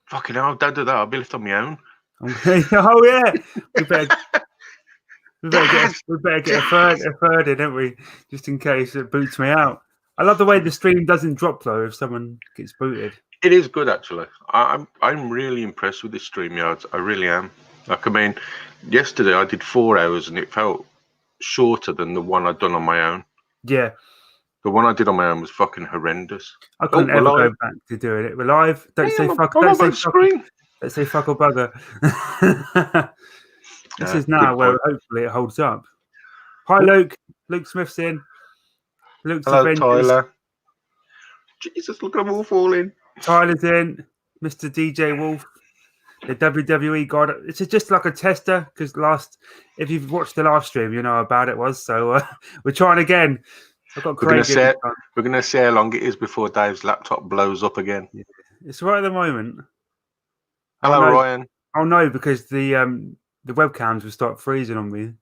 Fucking hell, don't do that. I'll be left on my own. Oh yeah, we better get a third in, don't we? Just in case it boots me out. I love the way the stream doesn't drop though if someone gets booted. It is good actually. I'm really impressed with this StreamYard. I really am. Like, I mean, yesterday I did 4 hours and it felt shorter than the one I'd done on my own. Yeah. The one I did on my own was fucking horrendous. I couldn't ever go back to doing it. We're live. Don't say fuck. Don't say fuck or bugger. This is now where hopefully it holds up. Hi, Luke. Luke Smith's in. Luke's Hello, Avengers. Tyler. Jesus, look at them all falling. Tyler's in. Mr. DJ Wolf. The WWE god. It's just like a tester because if you've watched the live stream, you know how bad it was. So we're trying again. I've got we're going to see how long it is before Dave's laptop blows up again. Yeah. It's right at the moment. Hello, Ryan. Oh no, because the webcams will start freezing on me.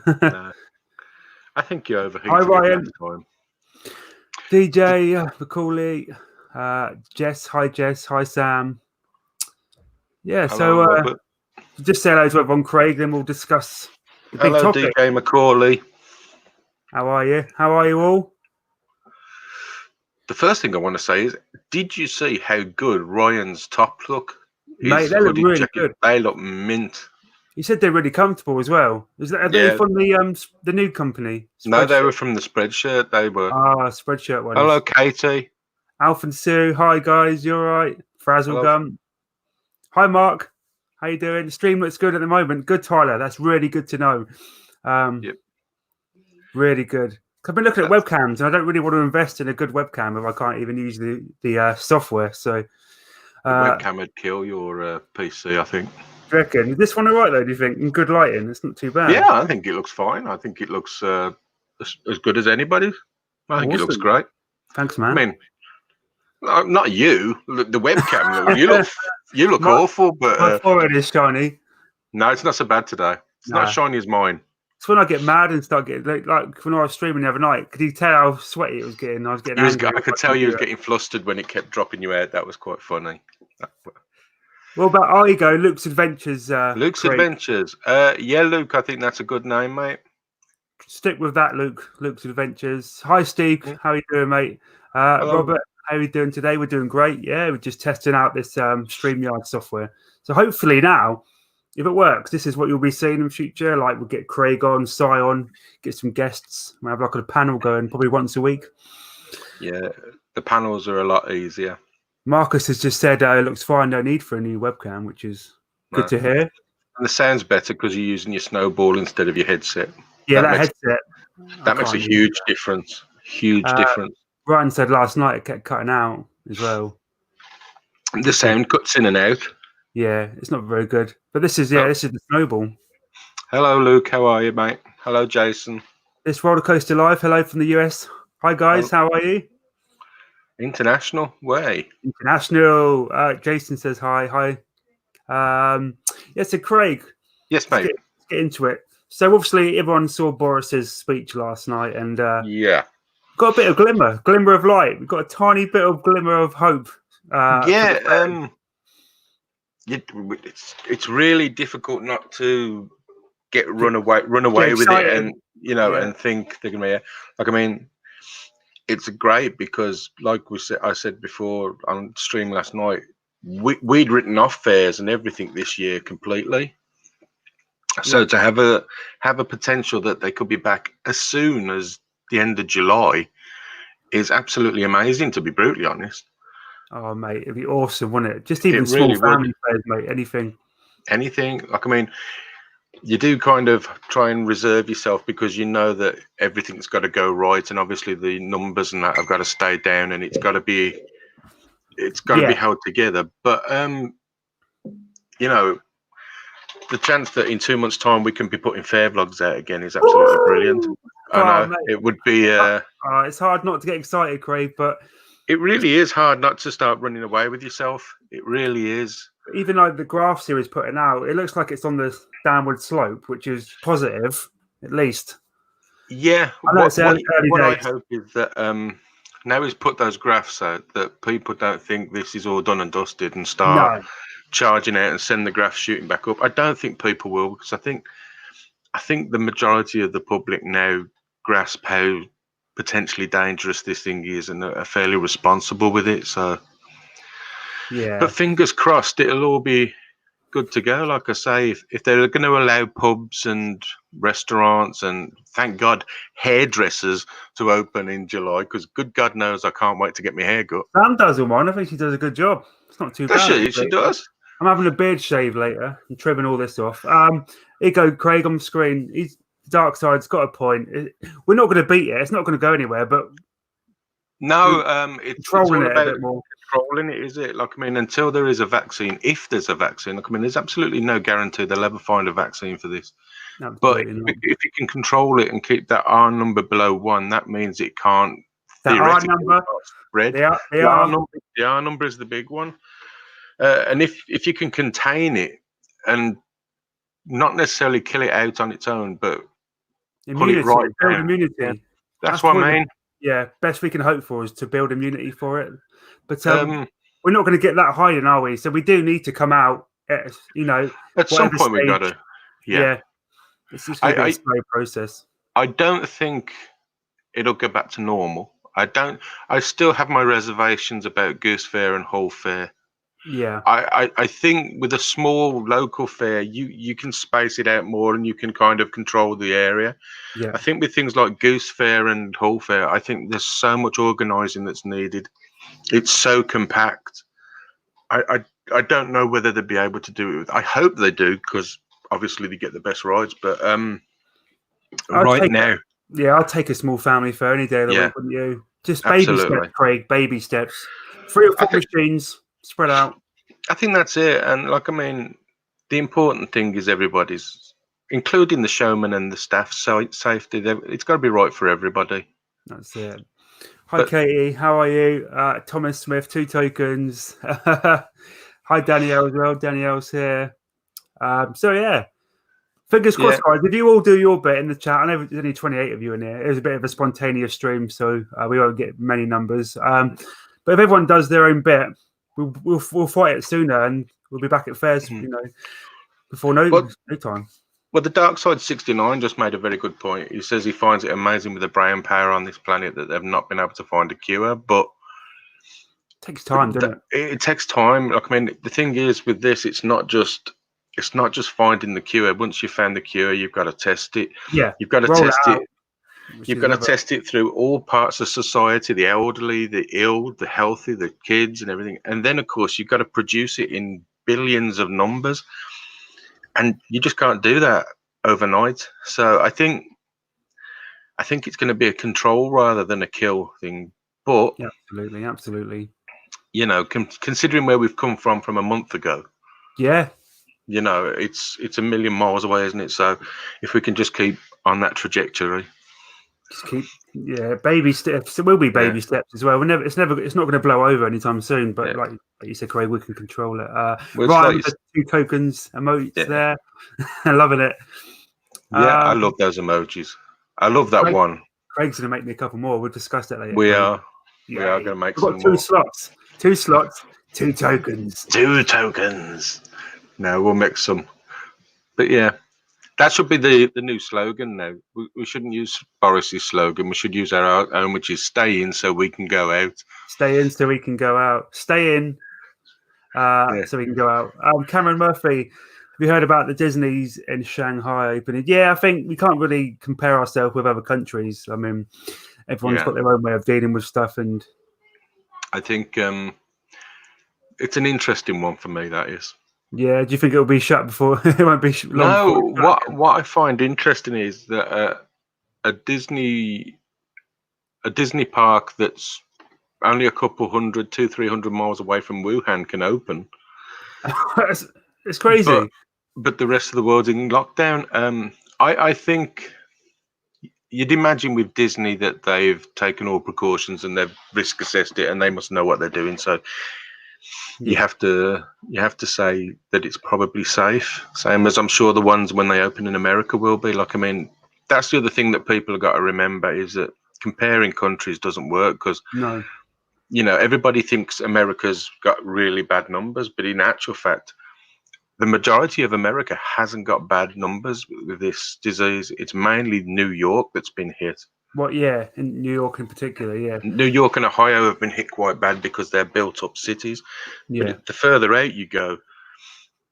No. I think you're overheating. Hi, Ryan. DJ Macaulay, Jess. Hi, Jess. Hi, Sam. Yeah, hello, so just say hello to everyone, Craig, then we'll discuss the big hello, topic. DJ Macaulay. How are you? How are you all? The first thing I want to say is, did you see how good Ryan's top look? Mate, they look really good. They look mint. You said they're really comfortable as well. Are they from the new company? No, they were from the Spreadshirt. They were. Spreadshirt ones. Hello, Katie. Alf and Sue. Hi, guys. You all right? Frazzle Gum. Hi, Mark. How you doing? The stream looks good at the moment. Good, Tyler. That's really good to know. Yep. Really good. I've been looking at webcams, and I don't really want to invest in a good webcam if I can't even use the software. So, the webcam would kill your PC, I think. Do you reckon? Is this one all right, though, do you think? In good lighting? It's not too bad. Yeah, I think it looks fine. I think it looks as good as anybody's. I think it looks great. Thanks, man. I mean, not you. The webcam. you look awful, but my forehead is shiny. No, it's not so bad today. It's not as shiny as mine. It's when I get mad and start getting like when I was streaming the other night. Could you tell how sweaty it was getting? I was getting angry. I could tell you was getting flustered when it kept dropping you out. That was quite funny. What about Igo, Luke's Adventures? Luke's Craig? Adventures. Yeah, Luke. I think that's a good name, mate. Stick with that, Luke. Luke's Adventures. Hi, Steve. How are you doing, mate? Robert, how are you doing today? We're doing great. Yeah, we're just testing out this StreamYard software. So hopefully now, if it works, this is what you'll be seeing in the future. Like we'll get Craig on, Si on, get some guests. We'll have like a panel going probably once a week. Yeah, the panels are a lot easier. Marcus has just said it looks fine, no need for a new webcam, which is good to hear. And the sound's better because you're using your snowball instead of your headset. Yeah, that headset. That makes a huge difference. Huge difference. Ryan said last night it kept cutting out as well. The sound cuts in and out. Yeah, it's not very good. But this is this is the snowball. Hello, Luke. How are you, mate? Hello, Jason. This roller coaster live. Hello from the US. Hi, guys. How are you? International way. International. Jason says hi. Hi. So Craig. Yes, mate. Let's get into it. So obviously everyone saw Boris's speech last night, and got a bit of glimmer of light. We've got a tiny bit of glimmer of hope. It's really difficult not to run away with it, and and think they're gonna be like. I mean, it's great because, like I said before on stream last night, we'd written off fairs and everything this year completely. So to have a potential that they could be back as soon as the end of July is absolutely amazing, to be brutally honest. Oh, mate, it'd be awesome, wouldn't it? Just even small family fairs, mate. Anything. Like, I mean, you do kind of try and reserve yourself because you know that everything's got to go right, and obviously the numbers and that have got to stay down, and it's got to be held together. But the chance that in 2 months' time we can be putting fair vlogs out again is absolutely brilliant. I know it would be. It's hard not to get excited, Craig, but it really is hard not to start running away with yourself. It really is. Even like the graph series putting out, it looks like it's on the downward slope, which is positive, at least. Yeah. What I hope is that now he's put those graphs out that people don't think this is all done and dusted and start No. charging out and send the graph shooting back up. I don't think people will, because I think the majority of the public now grasp how potentially dangerous this thing is and are fairly responsible with it. So, yeah. But fingers crossed, it'll all be good to go. Like I say, if they're going to allow pubs and restaurants and, thank God, hairdressers to open in July, because good God knows I can't wait to get my hair cut. Sam does one. I think she does a good job. It's not too bad. She does. I'm having a beard shave later. I'm trimming all this off. Here you go, Craig, on the screen. Dark Side's got a point. We're not going to beat it. It's not going to go anywhere, but no, it's all about controlling it, is it? Like, I mean, until there is a vaccine, if there's a vaccine, like, I mean, there's absolutely no guarantee they'll ever find a vaccine for this. Absolutely but if you can control it and keep that R number below 1, that means it can't theoretically spread. The R number is the big one. And if you can contain it and not necessarily kill it out on its own, but immunity, put it right build down. immunity. Yeah. That's what I mean. Yeah, best we can hope for is to build immunity for it. But we're not going to get that high in, are we? So we do need to come out, at some point we got to. Yeah. It's just going to be a slow process. I don't think it'll go back to normal. I still have my reservations about Goose Fair and Hull Fair. Yeah, I think with a small local fair, you can space it out more and you can kind of control the area. Yeah, I think with things like Goose Fair and Hull Fair, I think there's so much organising that's needed. It's so compact. I don't know whether they'll be able to do it. I hope they do, because obviously they get the best rides. But now, I'll take a small family fair any day of the week, wouldn't you? Just baby steps, Craig. Baby steps. 3 or 4 machines. Spread out. I think that's it. And like, I mean, the important thing is everybody's, including the showman and the staff, safety. It's got to be right for everybody. That's it. Hi, Katie. How are you? Thomas Smith, 2 tokens. Hi, Danielle as well. Danielle's here. Fingers crossed, guys. If you all do your bit in the chat, I know there's only 28 of you in here. It was a bit of a spontaneous stream, so we won't get many numbers. But if everyone does their own bit, we'll fight it sooner, and we'll be back at fairs, before no time. Well, the Dark Side 69 just made a very good point. He says he finds it amazing with the brain power on this planet that they've not been able to find a cure, but it takes time, doesn't it? It takes time. Like, I mean, the thing is with this, it's not just finding the cure. Once you've found the cure, you've got to test it. Yeah, you've got to test it. You've got to test it through all parts of society, the elderly, the ill, the healthy, the kids and everything. And then, of course, you've got to produce it in billions of numbers. And you just can't do that overnight. So I think it's going to be a control rather than a kill thing. But absolutely. Considering where we've come from a month ago. Yeah. It's a million miles away, isn't it? So if we can just keep on that trajectory. Just keep, baby steps. It will be baby steps as well. It's not going to blow over anytime soon. But like you said, Craig, we can control it. Ryan, like 2 tokens, emotes there. I'm loving it. Yeah, I love those emojis. I love that one. Craig's going to make me a couple more. We'll discuss that later. We are going to make some more. 2 slots. 2 slots. 2 tokens. 2 tokens. No, we'll mix some. But yeah. That should be the new slogan now. We shouldn't use Boris's slogan. We should use our own, which is "Stay in so we can go out." Stay in so we can go out. Stay in so we can go out. Cameron Murphy, have you heard about the Disneys in Shanghai opening? Yeah, I think we can't really compare ourselves with other countries. I mean, everyone's got their own way of dealing with stuff, and I think it's an interesting one for me. That is. Yeah, do you think it'll be shut before it won't be long? No, what I find interesting is that a Disney park that's only a couple 200-300 miles away from Wuhan can open. It's crazy. But the rest of the world's in lockdown. I think you'd imagine with Disney that they've taken all precautions and they've risk assessed it and they must know what they're doing. So you have to say that it's probably safe, same as I'm sure the ones when they open in America will be. Like, I mean, that's the other thing that people have got to remember is that comparing countries doesn't work because No. Everybody thinks America's got really bad numbers, but in actual fact, the majority of America hasn't got bad numbers with this disease. It's mainly New York that's been hit. Yeah, in New York in particular, yeah. New York and Ohio have been hit quite bad because they're built-up cities. Yeah. But the further out you go,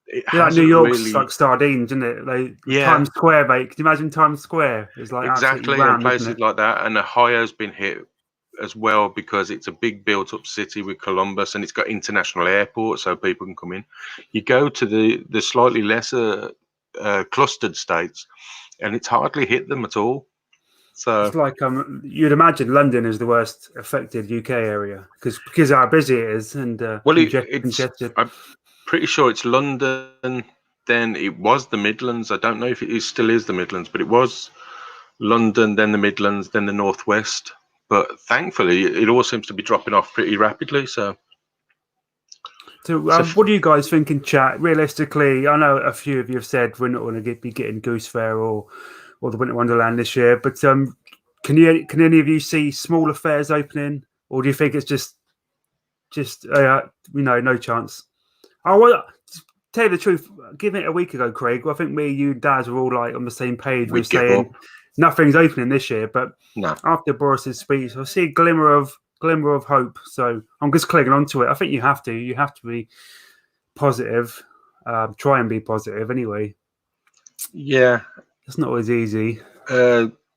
it like New York's really... like sardines, isn't it? Times Square, mate. Can you imagine Times Square? It's like exactly, rammed, and places like that. And Ohio's been hit as well because it's a big built-up city with Columbus, and it's got international airports, so people can come in. You go to the slightly lesser clustered states, and it's hardly hit them at all. So it's like you'd imagine London is the worst affected UK area because how busy it is and congested. I'm pretty sure it's London. Then it was the Midlands. I don't know if it still is the Midlands, but it was London, then the Midlands, then the Northwest. But thankfully, it all seems to be dropping off pretty rapidly. So what do you guys think in chat? Realistically, I know a few of you have said we're not going to be getting Goose Fair or the Winter Wonderland this year, but can any of you see smaller fairs opening, or do you think it's just no chance? Tell you the truth, given it a week ago, Craig, I think me, you, and Daz were all like on the same page. We're saying nothing's opening this year, but after Boris's speech, I see a glimmer of hope. So I'm just clinging on to it. I think you have to be positive. Try and be positive anyway. Yeah. It's not always easy.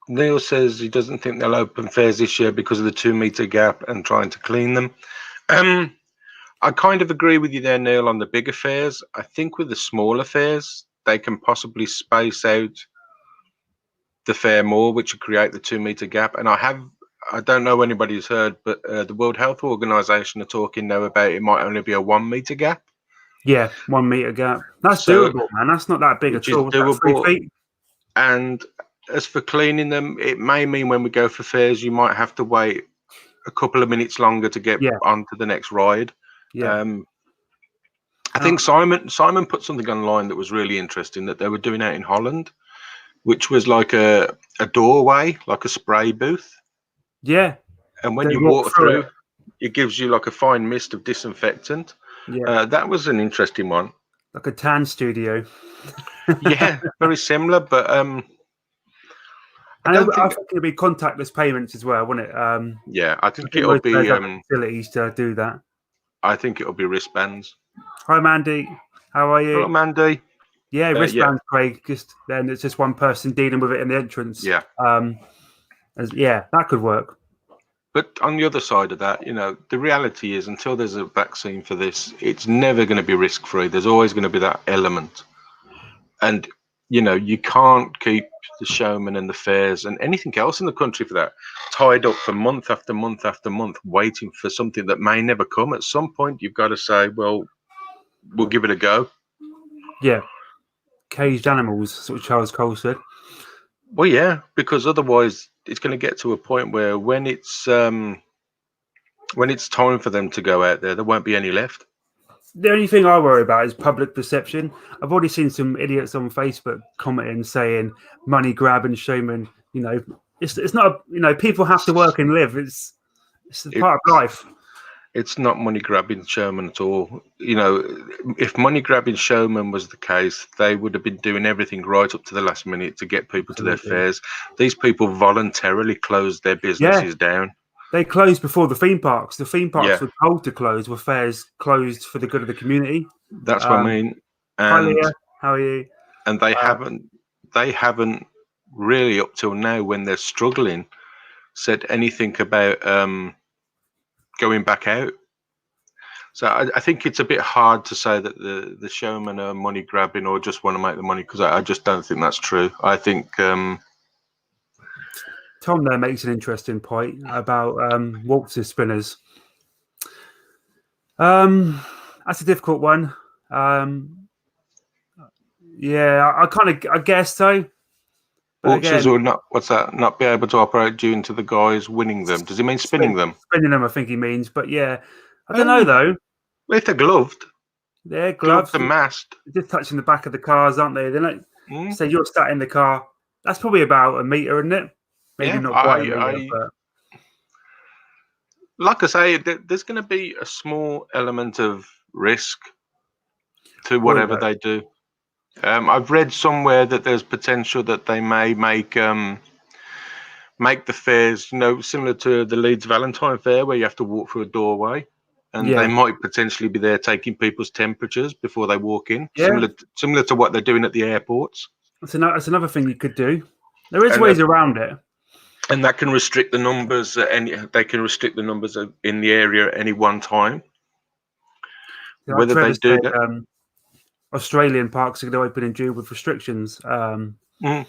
Neil says he doesn't think they'll open fairs this year because of the 2-meter gap and trying to clean them. I kind of agree with you there, Neil, on the bigger fairs. I think with the smaller fairs, they can possibly space out the fair more, which will create the 2-meter gap. And I don't know anybody who's heard, but the World Health Organization are talking now about it might only be a 1-meter gap. Yeah, 1 meter gap. That's doable, man. That's not that big at all. Doable. 3 feet. And as for cleaning them, it may mean when we go for fairs, you might have to wait a couple of minutes longer to get onto the next ride. Yeah. I think Simon put something online that was really interesting that they were doing out in Holland, which was like a doorway, like a spray booth. Yeah. And when you walk through, it gives you like a fine mist of disinfectant. Yeah. That was an interesting one. Like a tan studio. Yeah, very similar, but I think it'll be contactless payments as well, won't it? Yeah, I think it'll be facilities to do that. I think it'll be wristbands. Hi, Mandy. How are you? Hello, Mandy. Yeah, wristbands, Craig. Then it's just one person dealing with it in the entrance. Yeah. That could work. But on the other side of that, the reality is until there's a vaccine for this, it's never going to be risk-free. There's always going to be that element. And, you can't keep the showmen and the fairs and anything else in the country for that tied up for month after month after month, waiting for something that may never come. At some point, you've got to say, well, we'll give it a go. Yeah. Caged animals, that's what Charles Cole said. Well, yeah, because otherwise it's going to get to a point where when it's time for them to go out there won't be any left. The only thing I worry about is public perception. I've already seen some idiots on Facebook commenting saying money grab and showman. It's not. People have to work and live. It's part of life. It's not money grabbing showman at all. If money grabbing showman was the case, they would have been doing everything right up to the last minute to get people to their fairs. These people voluntarily closed their businesses down. They closed before the theme parks. The theme parks were told to close, were fairs closed for the good of the community. That's what I mean. Hi, Leah. How are you? And they haven't really up till now, when they're struggling, said anything about going back out. So I think it's a bit hard to say that the showmen are money grabbing or just want to make the money, because I just don't think that's true. I think Tom there makes an interesting point about waltzes spinners. That's a difficult one. I guess so. Waltzes will not. What's that? Not be able to operate due to the guys winning them. Does he mean spinning them? Spinning them, I think he means. But yeah, I don't know though. If they're gloved. They're gloved and masked. They're just touching the back of the cars, aren't they? They're like, say you're sat in the car. That's probably about a meter, isn't it? Maybe not quite a meter, but like I say, there's going to be a small element of risk to whatever they do. I've read somewhere that there's potential that they may make the fairs, similar to the Leeds Valentine Fair, where you have to walk through a doorway, and they might potentially be there taking people's temperatures before they walk in, similar to what they're doing at the airports. That's another thing you could do. There is ways around it, and that can restrict the numbers. They can restrict the numbers in the area at any one time. Whether they do that. Australian parks are going to open in June with restrictions. Probably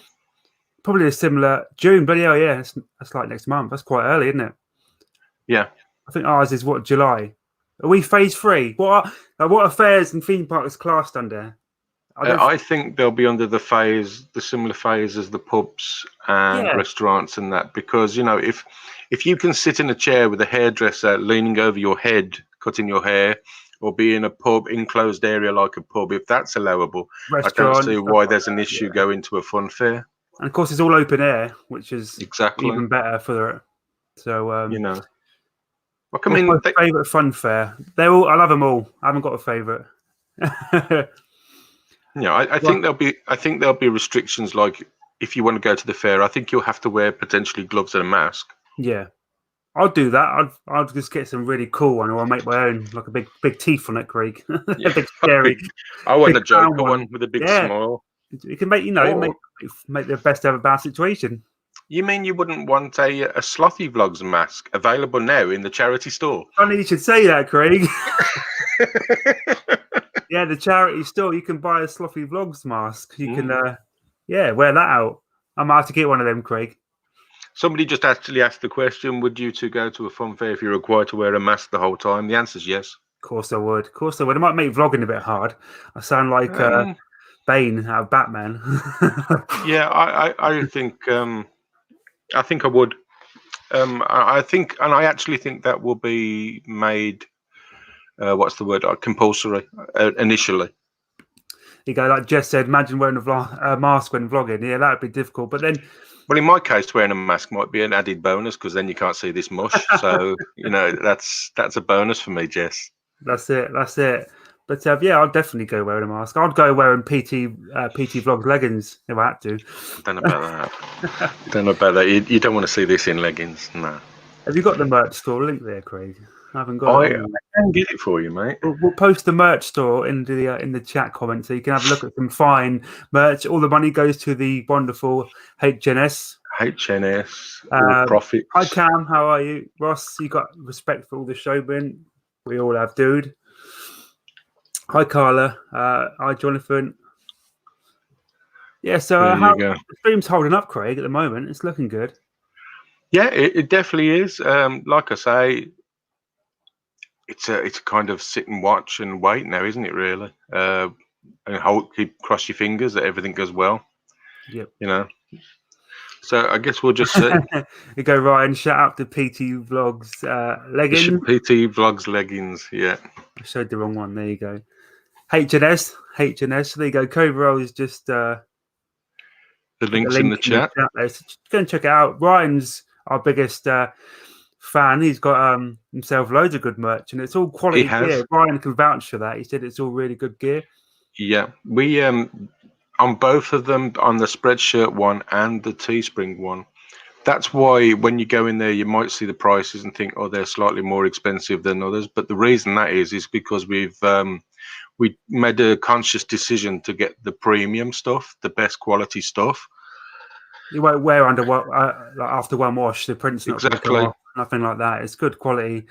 a similar June, but that's like next month. That's quite early, isn't it? Yeah. I think ours is July. Are we phase 3? What are fairs and theme parks classed under? I think they'll be under the similar phase as the pubs and restaurants and that, because if you can sit in a chair with a hairdresser leaning over your head, cutting your hair, or be in a pub, enclosed area like a pub, if that's allowable, I don't see why there's an issue going to a fun fair. And of course, it's all open air, which is exactly even better for it. So Like, I mean, my favourite fun fair. I love them all. I haven't got a favourite. I think there'll be restrictions. Like, if you want to go to the fair, I think you'll have to wear potentially gloves and a mask. Yeah, I'll do that. I'll just get some really cool one, or I'll make my own, like a big teeth on it, Craig. Big scary. I want a Joker one with a big smile. You can make make the best ever bad situation. You mean you wouldn't want a Slothy Vlogs mask available now in the charity store? Funny you should say that, Craig. Yeah, the charity store. You can buy a Slothy Vlogs mask. You can, wear that out. I might have to get one of them, Craig. Somebody just actually asked the question: would you two go to a fun fair if you're required to wear a mask the whole time? The answer is yes. Of course I would. It might make vlogging a bit hard. I sound like Bane out of Batman. Yeah, I think I would. I actually think that will be made. What's the word? Compulsory initially. You go, like Jess said, imagine wearing a mask when vlogging. Yeah, that would be difficult. But then, well, in my case, wearing a mask might be an added bonus, because then you can't see this mush. So that's a bonus for me, Jess. That's it. But I'll definitely go wearing a mask. I'd go wearing PT Vlogs leggings if I had to. Don't know about that. You don't want to see this in leggings, no. Have you got the merch store link there, Craig? I haven't got it. I can get it for you, mate. We'll post the merch store in the chat comment, so you can have a look at some fine merch. All the money goes to the wonderful HNS. Profits. Hi Cam, how are you? Ross, you got respect for all the showmen. We all have, dude. Hi Carla. Hi Jonathan. Yeah, so the stream's holding up, Craig, at the moment. It's looking good. Yeah, it definitely is. Like I say, it's a kind of sit and watch and wait now, isn't it? Really, and cross your fingers that everything goes well. Yep. So I guess we'll just see. You go, Ryan. Shout out to PT Vlogs leggings. PT Vlogs leggings. Yeah. I showed the wrong one. There you go. HNS. There you go. Cobra Roll is just the links in the chat. There. So go and check it out. Ryan's our biggest fan. He's got himself loads of good merch, and it's all quality gear. Ryan can vouch for that. He said it's all really good gear. Yeah, we on both of them, on the Spreadshirt one and the Teespring one. That's why when you go in there, you might see the prices and think, oh, they're slightly more expensive than others. But the reason that is because we made a conscious decision to get the premium stuff, the best quality stuff. You won't wear after one wash, the print's not exactly nothing like that. It's good quality.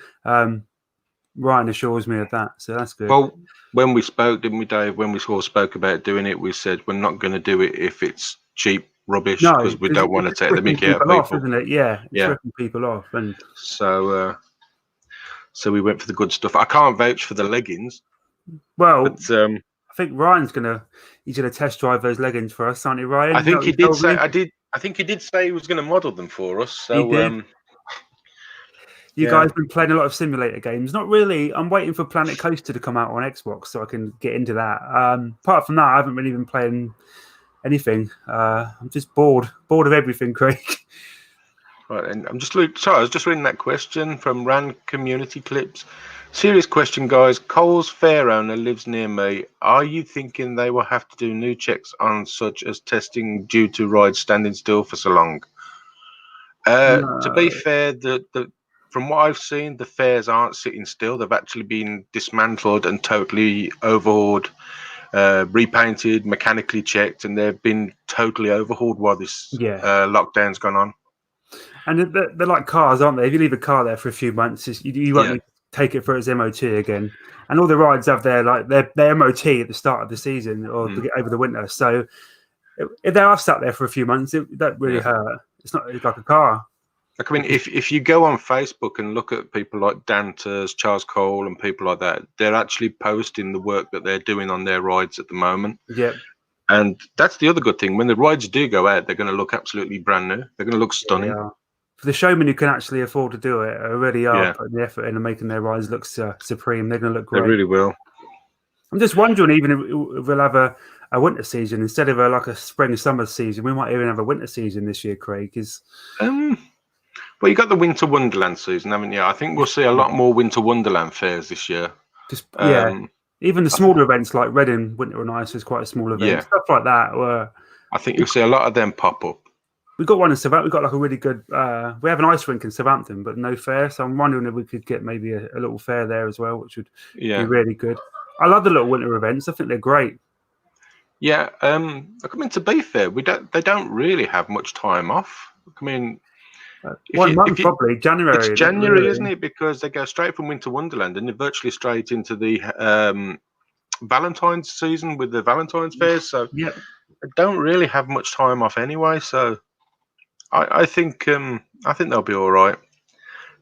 Ryan assures me of that, so that's good. Well, when we spoke, didn't we, Dave? When we all spoke about doing it, we said we're not going to do it if it's cheap rubbish, because we don't want to take the mickey out of people, off, isn't it? Yeah, it's ripping people off, and so we went for the good stuff. I can't vouch for the leggings. Well, but, I think Ryan's he's gonna test drive those leggings for us, aren't he, Ryan? I think he did say. I think he did say he was going to model them for us. So. He did. You guys been playing a lot of simulator games? Not really. I'm waiting for Planet Coaster to come out on Xbox so I can get into that. Apart from that, I haven't really been playing anything. I'm just bored of everything, Craig. Right, and sorry, I was just reading that question from Rand Community Clips. Serious question, guys. Cole's fair owner lives near me. Are you thinking they will have to do new checks on such as testing due to rides standing still for so long? To be fair, from what I've seen, the fairs aren't sitting still. They've actually been dismantled and totally overhauled, repainted, mechanically checked, and they've been totally overhauled while this lockdown's gone on. And they're like cars, aren't they? If you leave a car there for a few months, you won't need to take it for its MOT again. And all the rides have their MOT at the start of the season or over the winter. So if they are sat there for a few months, it don't really hurt. It's like a car. Like, I mean, if you go on Facebook and look at people like Danters, Charles Cole, and people like that, they're actually posting the work that they're doing on their rides at the moment. Yeah. And that's the other good thing. When the rides do go out, they're going to look absolutely brand new. They're going to look stunning. Yeah. For the showmen who can actually afford to do it, already are putting the effort in and making their rides look supreme. They're going to look great. They really will. I'm just wondering, even if we'll have a winter season instead of like a spring-summer season, we might even have a winter season this year, Craig. Well, you got the Winter Wonderland season, haven't you? I think we'll see a lot more Winter Wonderland fairs this year. Even the smaller events like Reading Winter and Ice is quite a small event. Stuff like that. I think you'll see a lot of them pop up. We've got one in Southampton. We've got like a really good. We have an ice rink in Southampton, but no fair. So I'm wondering if we could get maybe a little fair there as well, which would be really good. I love the little winter events. I think they're great. Yeah. I mean, to be fair, they don't really have much time off. I mean, 1 month probably January. It's January, really. Isn't it? Because they go straight from Winter Wonderland and they're virtually straight into the Valentine's season with the Valentine's fairs. So they don't really have much time off anyway. So I think they'll be all right.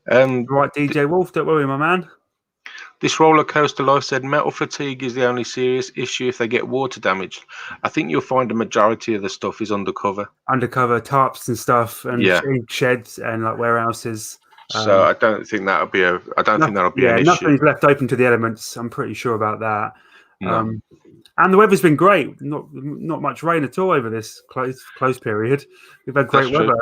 Right, DJ Wolf, don't worry, my man. This roller coaster life said metal fatigue is the only serious issue if they get water damaged. I think you'll find a majority of the stuff is undercover tarps and stuff, and sheds and like warehouses. So I don't think that'll be an issue. Nothing's left open to the elements. I'm pretty sure about that. No. And the weather's been great. Not much rain at all over this close period. We've had great weather.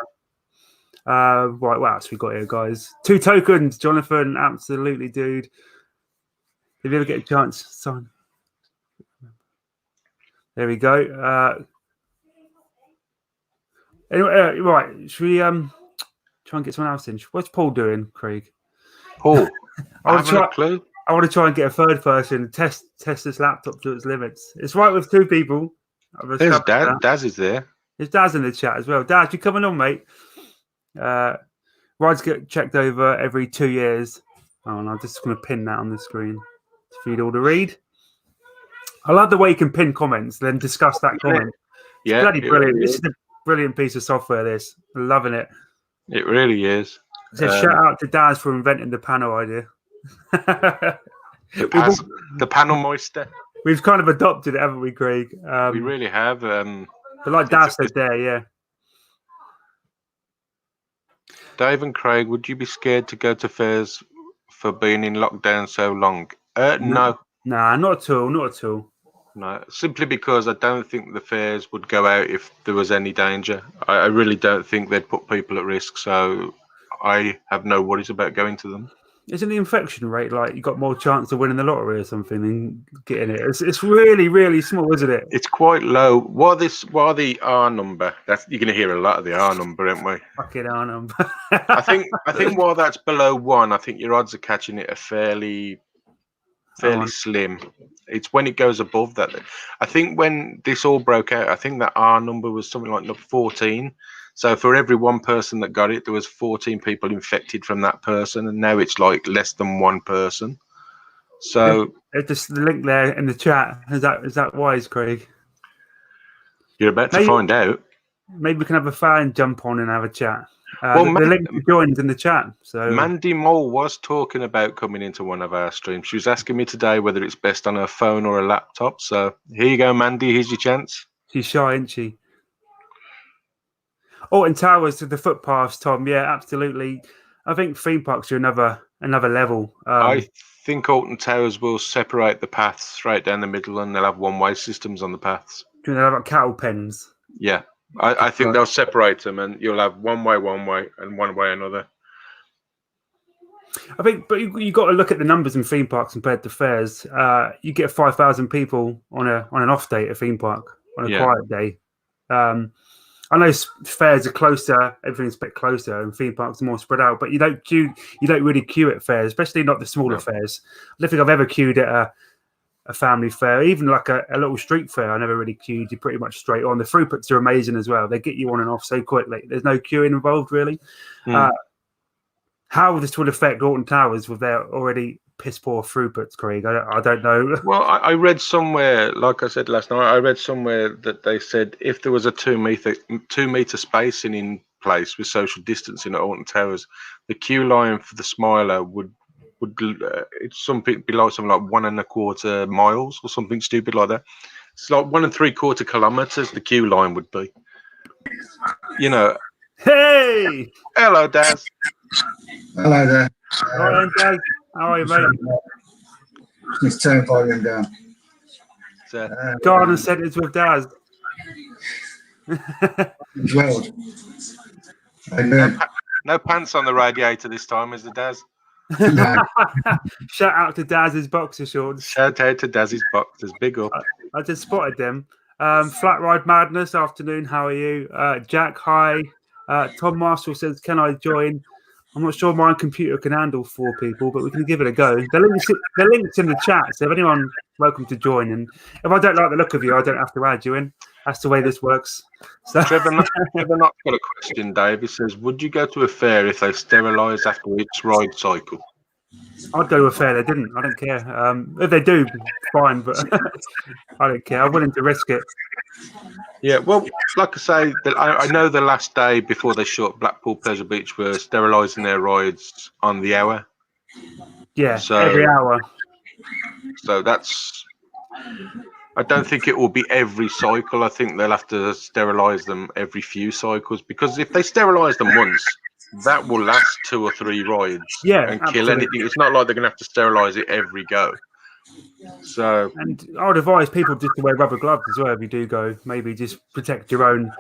Right, what else we got here, guys? 2 tokens, Jonathan. Absolutely, dude. If you ever get a chance, sign. There we go. Anyway, right. Should we try and get someone else in? What's Paul doing, Craig? Paul, I have no clue. I want to try and get a third person and test this laptop to its limits. It's right with 2 people. There's Daz. Daz is there. There's Daz in the chat as well. Daz, you coming on, mate? Rides get checked over every 2 years. Oh, and I'm just going to pin that on the screen for you all to read. I love the way you can pin comments, then discuss that comment. It's bloody brilliant. This is a brilliant piece of software. This, I'm loving it. It really is. So shout out to Daz for inventing the panel idea. The panel moister. We've kind of adopted it, haven't we, Craig? We really have. But like Daz said there, Dave and Craig, would you be scared to go to fairs for being in lockdown so long? No. Nah, not at all. Not at all. No, simply because I don't think the fairs would go out if there was any danger. I really don't think they'd put people at risk. So I have no worries about going to them. Isn't the infection rate like you got more chance of winning the lottery or something than getting it? It's really, really small, isn't it? It's quite low. What the R number? You're going to hear a lot of the R number, aren't we? Fucking R number. I think while that's below 1, I think your odds of catching it are fairly slim. It's when it goes above that. I think when this all broke out, I think that R number was something like 14. So for every 1 person that got it, there was 14 people infected from that person, and now it's like less than 1 person. So just the link there in the chat. Is that wise, Craig? You're about to find out. Maybe we can have a fan jump on and have a chat. The link joins in the chat. So Mandy Mole was talking about coming into one of our streams. She was asking me today whether it's best on her phone or a laptop. So here you go, Mandy. Here's your chance. She's shy, isn't she? Alton Towers to the footpaths, Tom. Yeah, absolutely. I think theme parks are another level. I think Alton Towers will separate the paths straight down the middle, and they'll have one-way systems on the paths. Do you know about cattle pens? Yeah. I think they'll separate them, and you'll have one way, and one way another. I think, but you got to look at the numbers in theme parks compared to fairs. You get 5,000 people on an off day at a theme park on a quiet day. I know fairs are closer, everything's a bit closer, and theme parks are more spread out. But you don't really queue at fairs, especially not the smaller fairs. I don't think I've ever queued at a family fair, even like a little street fair. I never really queued. You're pretty much straight on. The throughputs are amazing as well. They get you on and off so quickly. There's no queuing involved really. How this would affect Alton Towers with their already piss poor throughputs, Craig? I don't know. Well, I read somewhere, like I said last night, I read somewhere that they said if there was a 2 meter spacing in place with social distancing at Alton Towers, the queue line for the Smiler would it's something be like something like 1.25 miles or something stupid like that. It's like 1.75 kilometers. The queue line would be. Hey, hello, Daz. Hello there. Hi, Daz. How are you, mate? Just turn volume down. Garden Centres with Daz. World. No pants on the radiator this time, is there, Daz? No. Shout out to Daz's boxer shorts. Shout out to Daz's boxers. Big up. I just spotted them. Flat Ride Madness, afternoon. How are you? Jack, hi. Tom Marshall says, can I join? I'm not sure my computer can handle 4 people, but we can give it a go. The link's in the chat, so if anyone, welcome to join. And if I don't like the look of you, I don't have to add you in. That's the way this works. So Trevor Knott's got a question, Dave. He says, would you go to a fair if they sterilise after each ride cycle? I'd go to a fair. They didn't. I don't care. If they do, fine, but I don't care. I'm willing to risk it. Yeah, well, like I say, I know the last day before they shut, Blackpool Pleasure Beach were sterilising their rides on the hour. Yeah, so, every hour. So that's... I don't think it will be every cycle. I think they'll have to sterilise them every few cycles, because if they sterilise them once, that will last 2 or 3 rides and absolutely. Kill anything. It's not like they're going to have to sterilise it every go. So, and I would advise people just to wear rubber gloves as well if you do go. Maybe just protect your own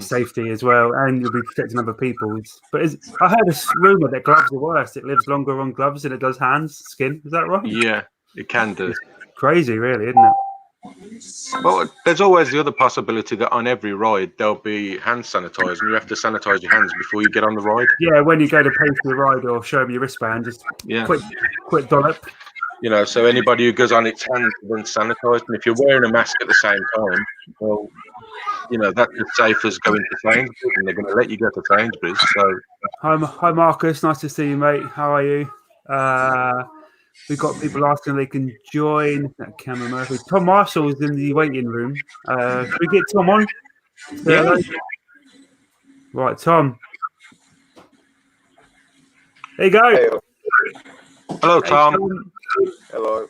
safety as well, and you'll be protecting other people's. But I heard a rumor that gloves are worse. It lives longer on gloves than it does hands, skin. Is that right? Yeah, it can do. It's crazy, really, isn't it? Well, there's always the other possibility that on every ride there'll be hand sanitizer, and you have to sanitize your hands before you get on the ride. Yeah, when you go to pay for the ride or show them your wristband, just quick dollop. So anybody who goes on its hands is then sanitized, and if you're wearing a mask at the same time, well, that's as safe as going to Sainsbury's, and they're going to let you go to Sainsbury's. So, hi Marcus, nice to see you, mate. How are you? We've got people asking if they can join. That camera Murphy. Tom Marshall is in the waiting room. Can we get Tom on? Yeah. Right, Tom. There you go. Hey. Hello, Tom. Hello.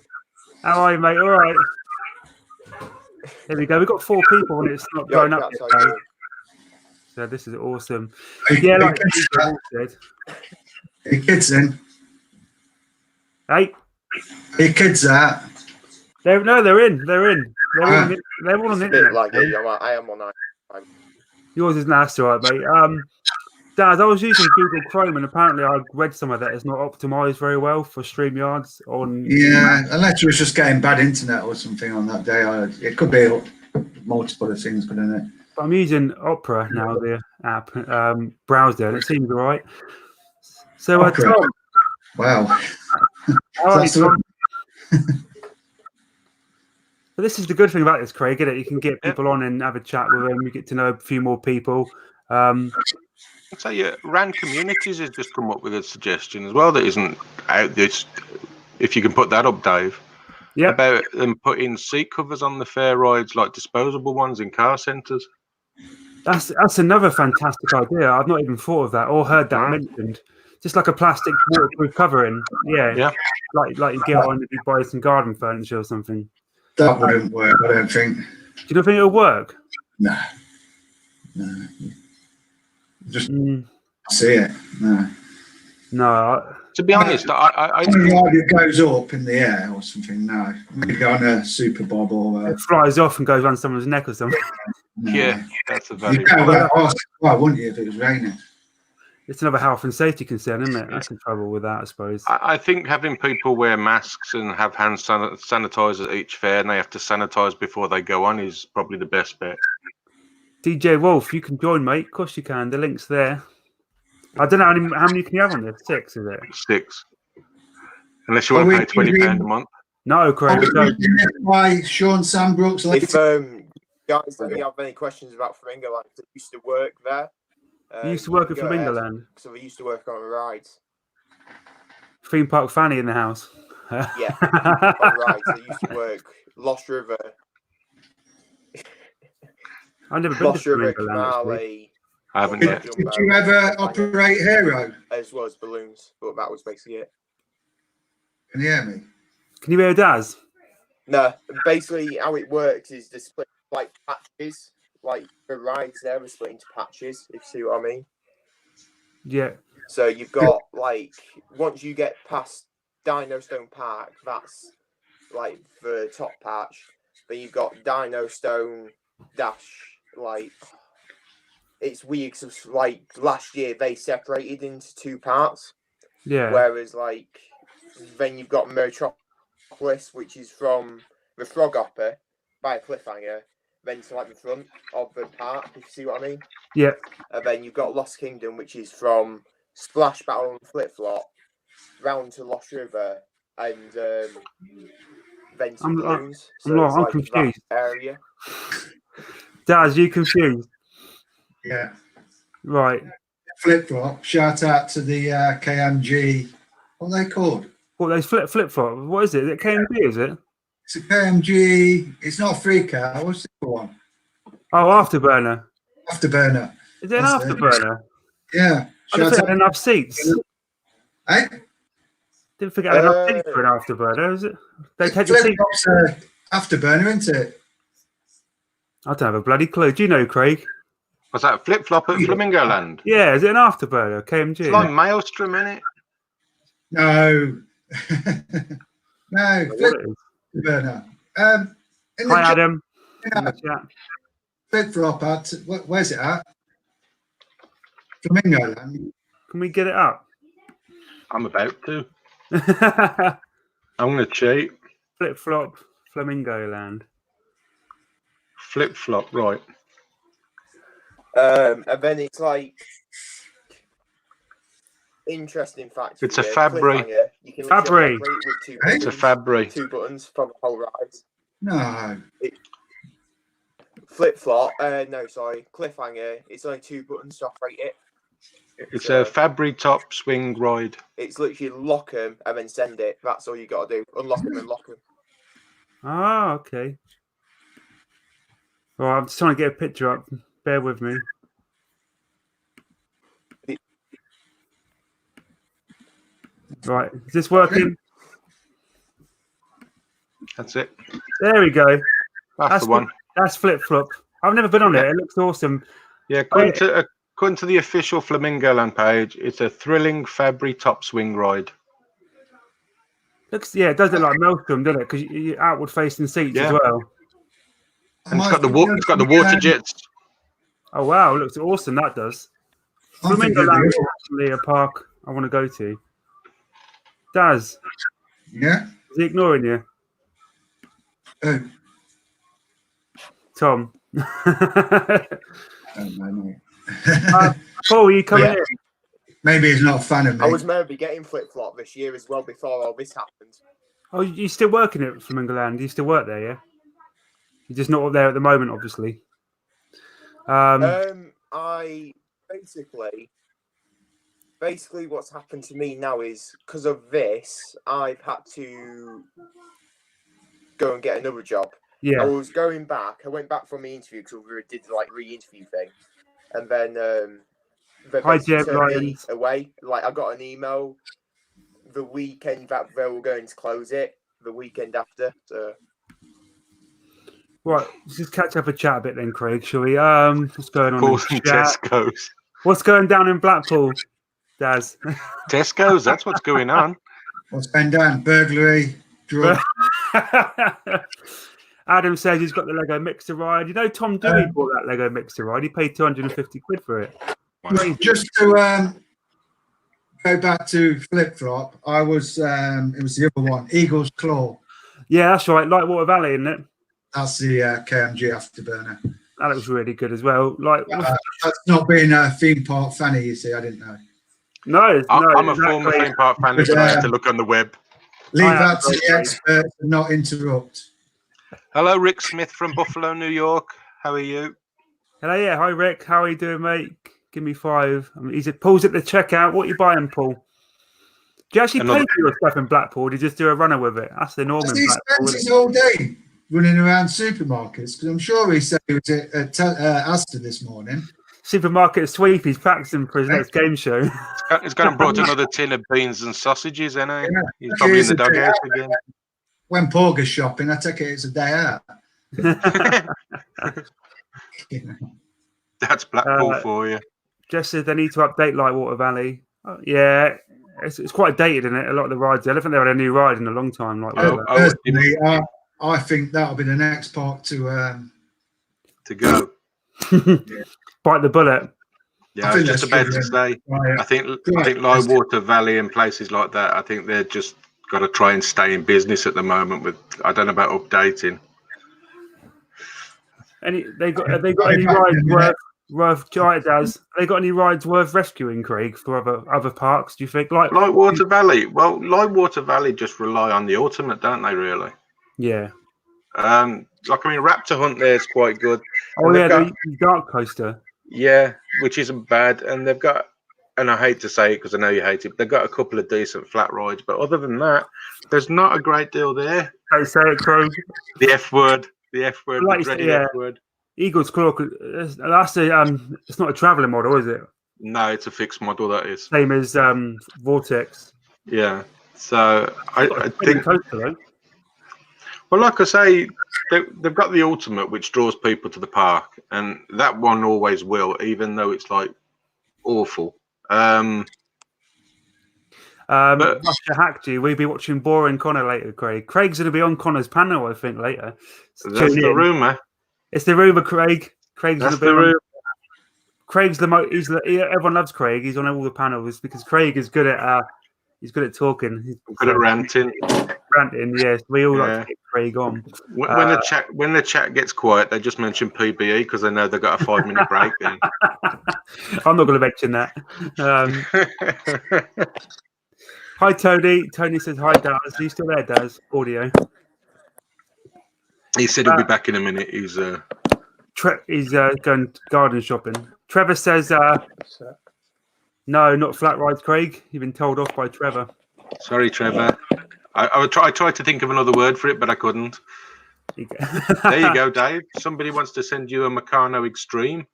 How are you, mate? All right. There we go. We've got 4 people and it's not blown up yet. So this is awesome. Yeah, like you said. Hey, kids in. Hey. Hey, kids out. They're in. They're in. They're all on the internet. Like I am on. Yours is nice, all right, mate. Daz, I was using Google Chrome, and apparently I read some of that it's not optimized very well for StreamYards on. Yeah, unless it was just getting bad internet or something on that day. It could be multiple of things, couldn't it? But I'm using Opera now, the app browser, and it seems all right. So, Tom. Wow. All right, Tom. But this is the good thing about this, Craig, isn't it? You can get people on and have a chat with them. You get to know a few more people. So RAN Communities has just come up with a suggestion as well that isn't out there. If you can put that up, Dave. Yeah. About them putting seat covers on the fair rides, like disposable ones in car centres. That's another fantastic idea. I've not even thought of that or heard that mentioned. Just like a plastic waterproof covering. Yeah. Like you get on if you buy some garden furniture or something. That wouldn't work, I don't think. Do you not think it'll work? No. Just see it. No. To be honest, I think it goes up in the air or something. No, maybe on a super bob or it flies off and goes around someone's neck or something. Yeah, that's a valid You point. wear ask why, wouldn't you, if it was raining? It's another health and safety concern, isn't it? That's the trouble with that, I suppose. I think having people wear masks and have hand sanitizer at each fair, and they have to sanitize before they go on, is probably the best bet. DJ Wolf, you can join, mate. Of course you can. The link's there. I don't know how many can you have on there. 6, is it? 6. Unless you want to pay £20 a month. No, Craig. By Sean Sandbrooks. If guys, do you have any questions about Flamingo Land? I used to work there. You used to work at Flamingo Land? So I used to work on rides. Theme Park Fanny in the house. Yeah, on rides. I used to work Lost River. I've never been to Flamingo Land. I haven't yet. Did you ever operate Hero? As well as balloons, but that was basically it. Can you hear me? Can you hear Daz? No, basically how it works is the split like patches. Like the rides there are split into patches, if you see what I mean. Yeah. So you've got like once you get past Dino Stone Park, that's like the top patch. Then you've got Dino Stone Dash, like it's weird because like last year they separated into 2 parts. Yeah. Whereas like then you've got Metropolis, which is from the Frog Hopper by a cliffhanger, then to like the front of the park, if you see what I mean. Yeah. And then you've got Lost Kingdom, which is from Splash Battle and Flip Flop round to Lost River and then to Balloons. I'm confused. Area. Daz, you confused? Yeah. Right. Flip Flop. Shout out to the KMG. What are they called? What, those flip flop? What is it? Is it KMG, is it? It's a KMG. It's not a free car. What's the other one? Oh, Afterburner. Afterburner. Is it an Afterburner? Yeah. I didn't think enough seats. Hey? Didn't forget enough seats for an Afterburner, is it? They take the Flip Flop's Afterburner, isn't it? I don't have a bloody clue. Do you know, Craig? Was that Flip Flop at Flamingo Land? Yeah, is it an Afterburner? KMG? It's like Maelstrom, innit? No. No. Afterburner. Hi, Adam. Flip Flop at, where's it at? Flamingo Land. Can we get it up? I'm about to. I'm going to cheat. Flip Flop, Flamingo Land. Flip Flop, right. And then it's like interesting fact. It's a Fabry. Fabry. It's a Fabry. 2 buttons from the whole ride. No. Flip Flop. No, sorry. Cliffhanger. It's only 2 buttons to operate it. It's a Fabry top swing ride. It's literally lock them and then send it. That's all you got to do. Unlock them and lock them. Ah, okay. Well, I'm just trying to get a picture up. Bear with me. Right, is this working? That's it. There we go. That's the one. That's Flip Flop. I've never been on it. It looks awesome. Yeah, according to the official Flamingo Land page, it's a thrilling Fabry top swing ride. Yeah, it does look like Maelstrom, doesn't it? Because you're outward facing seats as well. And it's got the water jets. Oh wow, it looks awesome. That does. Flamingo Land is actually a park I want to go to. Daz. Yeah. Is he ignoring you? Tom. Paul, are you coming in? Maybe he's not a fan of me. I was maybe getting Flip Flop this year as well before all this happened. Oh, you still working at Flamingo Land? You still work there, yeah? You're just not there at the moment, obviously. I basically what's happened to me now is because of this, I've had to go and get another job. Yeah. I was going back. I went back from the interview because we did like re-interview thing, and then Hi, Jeb Ryan. Away. Like I got an email the weekend that they were going to close it. The weekend after. So. Right, let's just catch up a chat a bit then, Craig, shall we? What's going on? Tesco's. What's going down in Blackpool, Daz? Tesco's, that's what's going on. What's going down? Burglary, drugs. Adam says he's got the Lego Mixer ride. You know, Tom Dewey bought that Lego Mixer ride. He paid 250 quid for it. Just to go back to Flip Flop, I was it was the other one, Eagle's Claw. Yeah, that's right. Lightwater Valley, isn't it? That's the KMG Afterburner. That looks really good as well. Like that's not being a theme park fanny, you see. I didn't know. No, I'm a former theme park fan, so I have to look on the web. Leave that to the experts and not interrupt. Hello, Rick Smith from Buffalo, New York. How are you? Hello, yeah. Hi, Rick. How are you doing, mate? Give me 5. I mean, Paul's at the checkout. What are you buying, Paul? Do you actually pay for your stuff in Blackpool? Or do you just do a runner with it? That's the norm in Blackpool. He's all day running around supermarkets, because I'm sure he said he was at Asda this morning. Supermarket sweep. He's practicing for his next game show. He's going to brought another tin of beans and sausages, isn't he? Yeah, he's probably in the doghouse again. When Paul goes shopping, I take it it's a day out. That's Blackpool for you. Jess said they need to update Lightwater Valley. Oh, yeah, it's quite dated, isn't it? A lot of the rides. I don't think they had a new ride in a long time. Personally, I think that'll be the next park to go. Bite the bullet. Yeah, I was just about to say. I think Lightwater Valley and places like that, I think they're just got to try and stay in business at the moment. With I don't know about updating. Have they got any rides worth Giant Daz? Have they got any rides worth rescuing, Craig, for other parks? Do you think Lightwater Valley? Well, Lightwater Valley just rely on the ultimate, don't they? Really? Yeah. Raptor Hunt there is quite good. Oh yeah, the Dark Coaster. Yeah, which isn't bad, and they've got, and I hate to say it because I know you hate it, but they've got a couple of decent flat rides. But other than that, there's not a great deal there. Don't say it, Craig. The F word, the F word. Eagle's Claw. That's it's not a traveling model, is it? No, it's a fixed model. That is same as Vortex. Yeah. So I think. Coaster, well, like I say, they've got the ultimate, which draws people to the park, and that one always will, even though it's like awful. Russia hacked you. We'll be watching Boring Connor later, Craig. Craig's going to be on Connor's panel, I think, later. That's the rumor. It's the rumor, Craig. Craig's That's the rumor. Craig's everyone loves Craig. He's on all the panels because Craig is good at talking. He's good at ranting. Yes, we all like to get Craig on. When the chat gets quiet, they just mention PBE because they know they've got a 5-minute break. Then I'm not going to mention that. Hi, Tony. Tony says hi, Daz. Are you still there, Daz? Audio. He said he'll be back in a minute. He's going garden shopping. Trevor says no, not flat rides, Craig. You've been told off by Trevor. Sorry, Trevor. I tried to think of another word for it, but I couldn't. There you go, Dave. Somebody wants to send you a Meccano Extreme.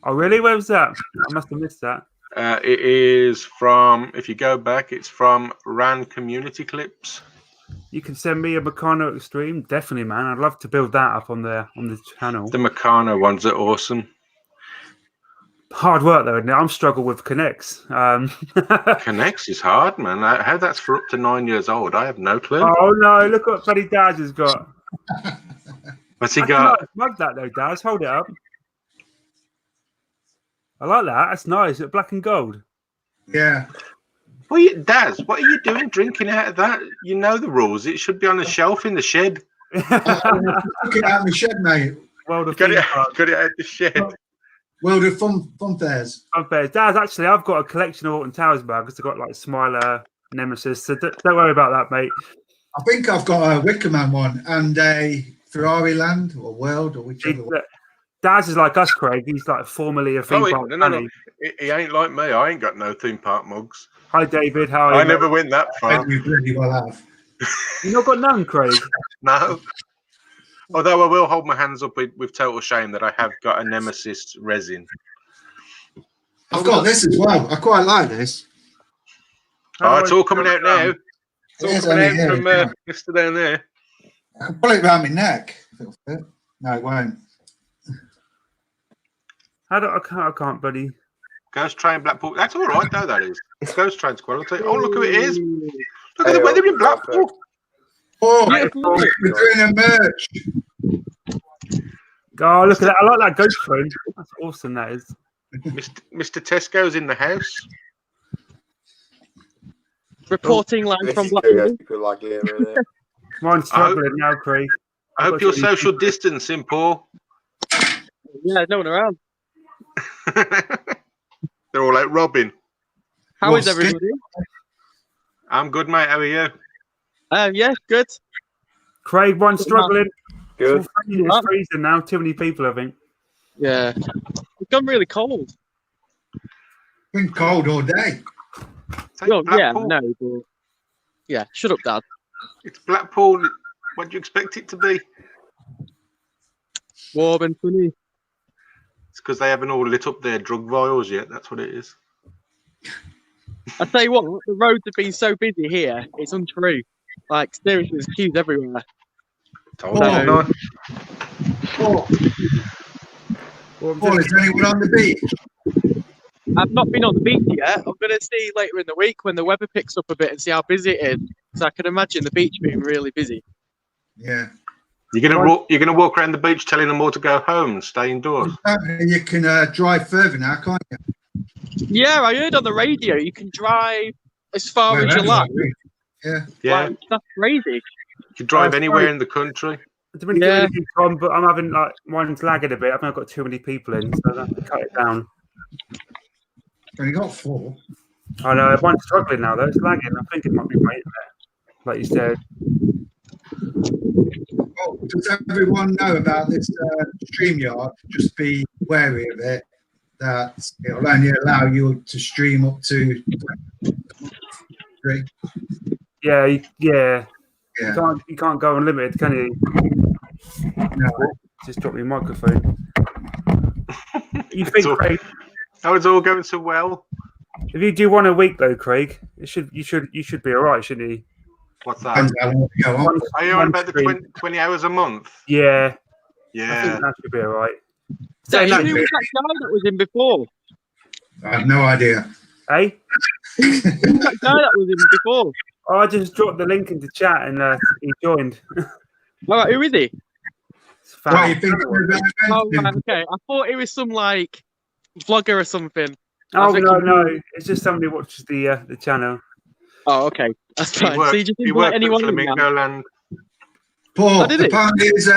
Oh, really? Where was that? I must have missed that. It is from, if you go back, it's from Ran Community Clips. You can send me a Meccano Extreme. Definitely, man. I'd love to build that up on the channel. The Meccano ones are awesome. Hard work, though, isn't it? I'm struggling with Connects. Connects is hard, man. How that's for up to 9 years old, I have no clue. Oh, no. Look what Buddy Daz has got. What's he got? I love that, though, Daz. Hold it up. I like that. That's nice. It's black and gold. Yeah. Daz, what are you doing drinking out of that? You know the rules. It should be on a shelf in the shed. Took it out of the shed, mate. Got it out of the shed. World of Funfairs. Funfairs. Daz, actually, I've got a collection of Alton Towers bags. I've got like Smiler, Nemesis. So don't worry about that, mate. I think I've got a Wickerman one and a Ferrari Land or World or whichever one. Daz is like us, Craig. He's like formerly a theme park. No. He ain't like me. I ain't got no theme park mugs. Hi, David. How are you? I never went that far. You really well have. You not got none, Craig? No. Although I will hold my hands up with total shame that I have got a Nemesis resin. I've got this as well. I quite like this. It's all coming out now. It's all coming out from Mr. down there. I can pull it around my neck. No, it won't. I can't, buddy. Ghost Train Blackpool. That's all right, though, that is. Ghost Train's quality. Oh, look who it is. Look at the weather in Blackpool. Oh, we're doing a merch. Oh, look at that! I like that ghost phone. That's awesome. That is. Mr. Tesco's in the house. Reporting live This from is Blackpool. people like here, isn't it? Mine's struggling now, Craig. I hope you're social distancing, Paul. Yeah, no one around. They're all out robbing. How is everybody? I'm good, mate. How are you? Yeah, good. Craig, mine's struggling. Good. It's freezing now. Too many people, I think. Yeah. It's gone really cold. Been cold all day. Well, yeah, no, but yeah, shut up, Dad. It's Blackpool. What do you expect it to be? Warm and sunny. It's because they haven't all lit up their drug vials yet. That's what it is. I tell you what, the roads have been so busy here. It's untrue. Like seriously, there's queues everywhere. Paul, is anyone on the beach? I've not been on the beach yet. I'm going to see later in the week when the weather picks up a bit and see how busy it is. So I can imagine the beach being really busy. Yeah. You're gonna walk around the beach telling them all to go home and stay indoors. You can drive further now, can't you? Yeah, I heard on the radio you can drive as far as you like. Yeah. Yeah. Like, that's crazy. You can drive anywhere in the country. I don't really get anything on, but I'm having like mine's lagging a bit. I've got too many people in, so I have to cut it down. Only got 4. I know mine's struggling now though. It's lagging. I think it might be right there, like you said. Oh, does everyone know about this StreamYard? Just be wary of it. That it'll only allow you to stream up to 3. Yeah. Yeah. You can't go unlimited, can you? No. Just drop your microphone. You think, Craig? How it's all going so well. If you do one a week though, Craig, you should be all right, shouldn't you? What's that? One, Are you on about the 20 hours a month? Yeah. I Yeah. think that should be all right. So who was that guy that was in before? I have no idea. Hey? Who was that guy that was in before? Oh, I just dropped the link into chat and he joined. All right, who is he? What do you think? Oh, right, okay. I thought it was some like vlogger or something. Oh no, it's just somebody who watches the channel. Oh, okay, that's fine. So you just He invite worked at anyone in now? Flamingo Land. Paul, Oh, did it? apparently is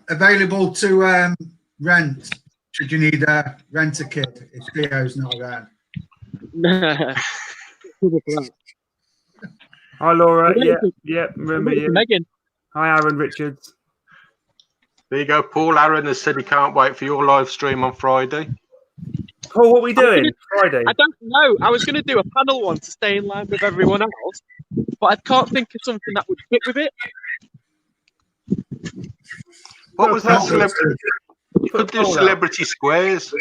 available to rent. Should you need a rent-a-kid if Theo's not around? Hi Laura, yeah, remember you. Megan. Hi Aaron Richards. There you go. Paul Aaron has said he can't wait for your live stream on Friday. Paul, what are we doing Friday? I don't know. I was going to do a panel one to stay in line with everyone else, but I can't think of something that would fit with it. What was that celebrity? You could do celebrity squares.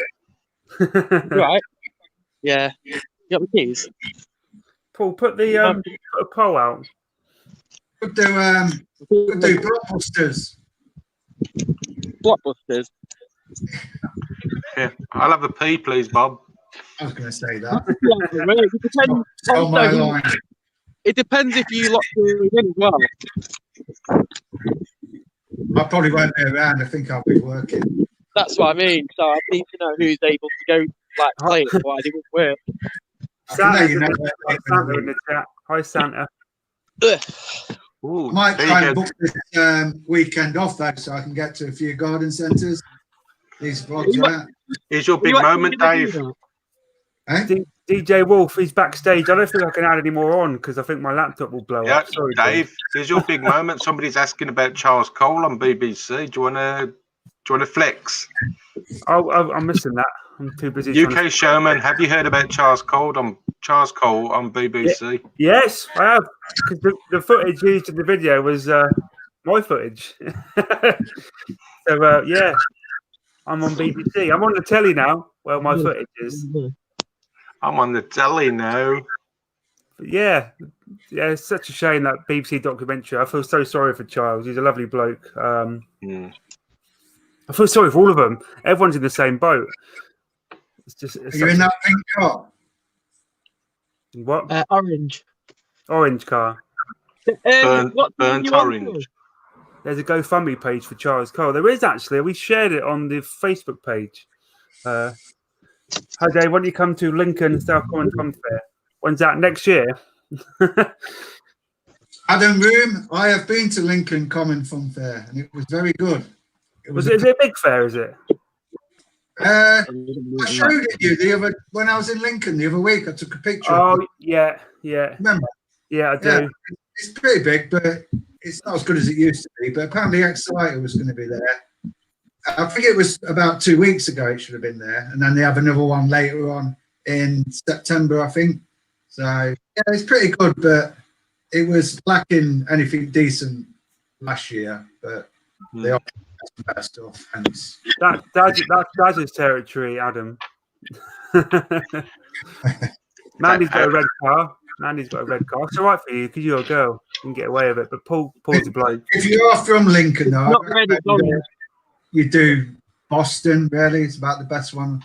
Right. Yeah. You got the keys? Paul, put the put a poll out. Could do blockbusters. Blockbusters. Yeah, I'll have a pee, please, Bob. I was going to say that. It depends. Tell my line. It depends if you lock the in as well. I probably won't be around. I think I'll be working. That's what I mean. So I need to know who's able to go like play it. Why it won't work. Santa's in the chat. Hi Santa. Ooh, I might there try you and go. book this weekend off though, so I can get to a few garden centres. These vlogs are out. Here's your big moment, Dave. Eh? DJ Wolf, he's backstage. I don't think I can add any more on because I think my laptop will blow Yeah, up. Sorry, Dave. Here's your big moment. Somebody's asking about Charles Cole on BBC. Do you wanna flex? I'm missing that. I'm too busy. UK showman. Have you heard about Charles Cole on BBC? Yes, I have. Because the footage used in the video was my footage. So yeah, I'm on BBC. I'm on the telly now. Well, my footage is. I'm on the telly now. But yeah, it's such a shame that BBC documentary. I feel so sorry for Charles. He's a lovely bloke. I feel sorry for all of them. Everyone's in the same boat. It's just. Are you in that pink car? Orange. Orange car. Burnt What do you orange. want? There's a GoFundMe page for Charles Cole. There is actually. We shared it on the Facebook page. Hi Dave, why don't you come to Lincoln South Common Funfair? When's that? Next year? Adam Room, I have been to Lincoln Common Funfair and it was very good. Is it a big fair, is it? I showed it you when I was in Lincoln the other week. I took a picture. Oh, yeah. Remember? Yeah, I do. Yeah, it's pretty big, but it's not as good as it used to be. But apparently Exciter was going to be there. I think it was about 2 weeks ago it should have been there. And then they have another one later on in September, I think. So, yeah, it's pretty good, but it was lacking anything decent last year. But they are the best stuff. Hence. That's his territory, Adam. Mandy's got a red car. It's all right for you because you're a girl. You can get away with it. But Paul's a bloke. If you are from Lincoln, though, Not red, it's orange. you do Boston, really. It's about the best one.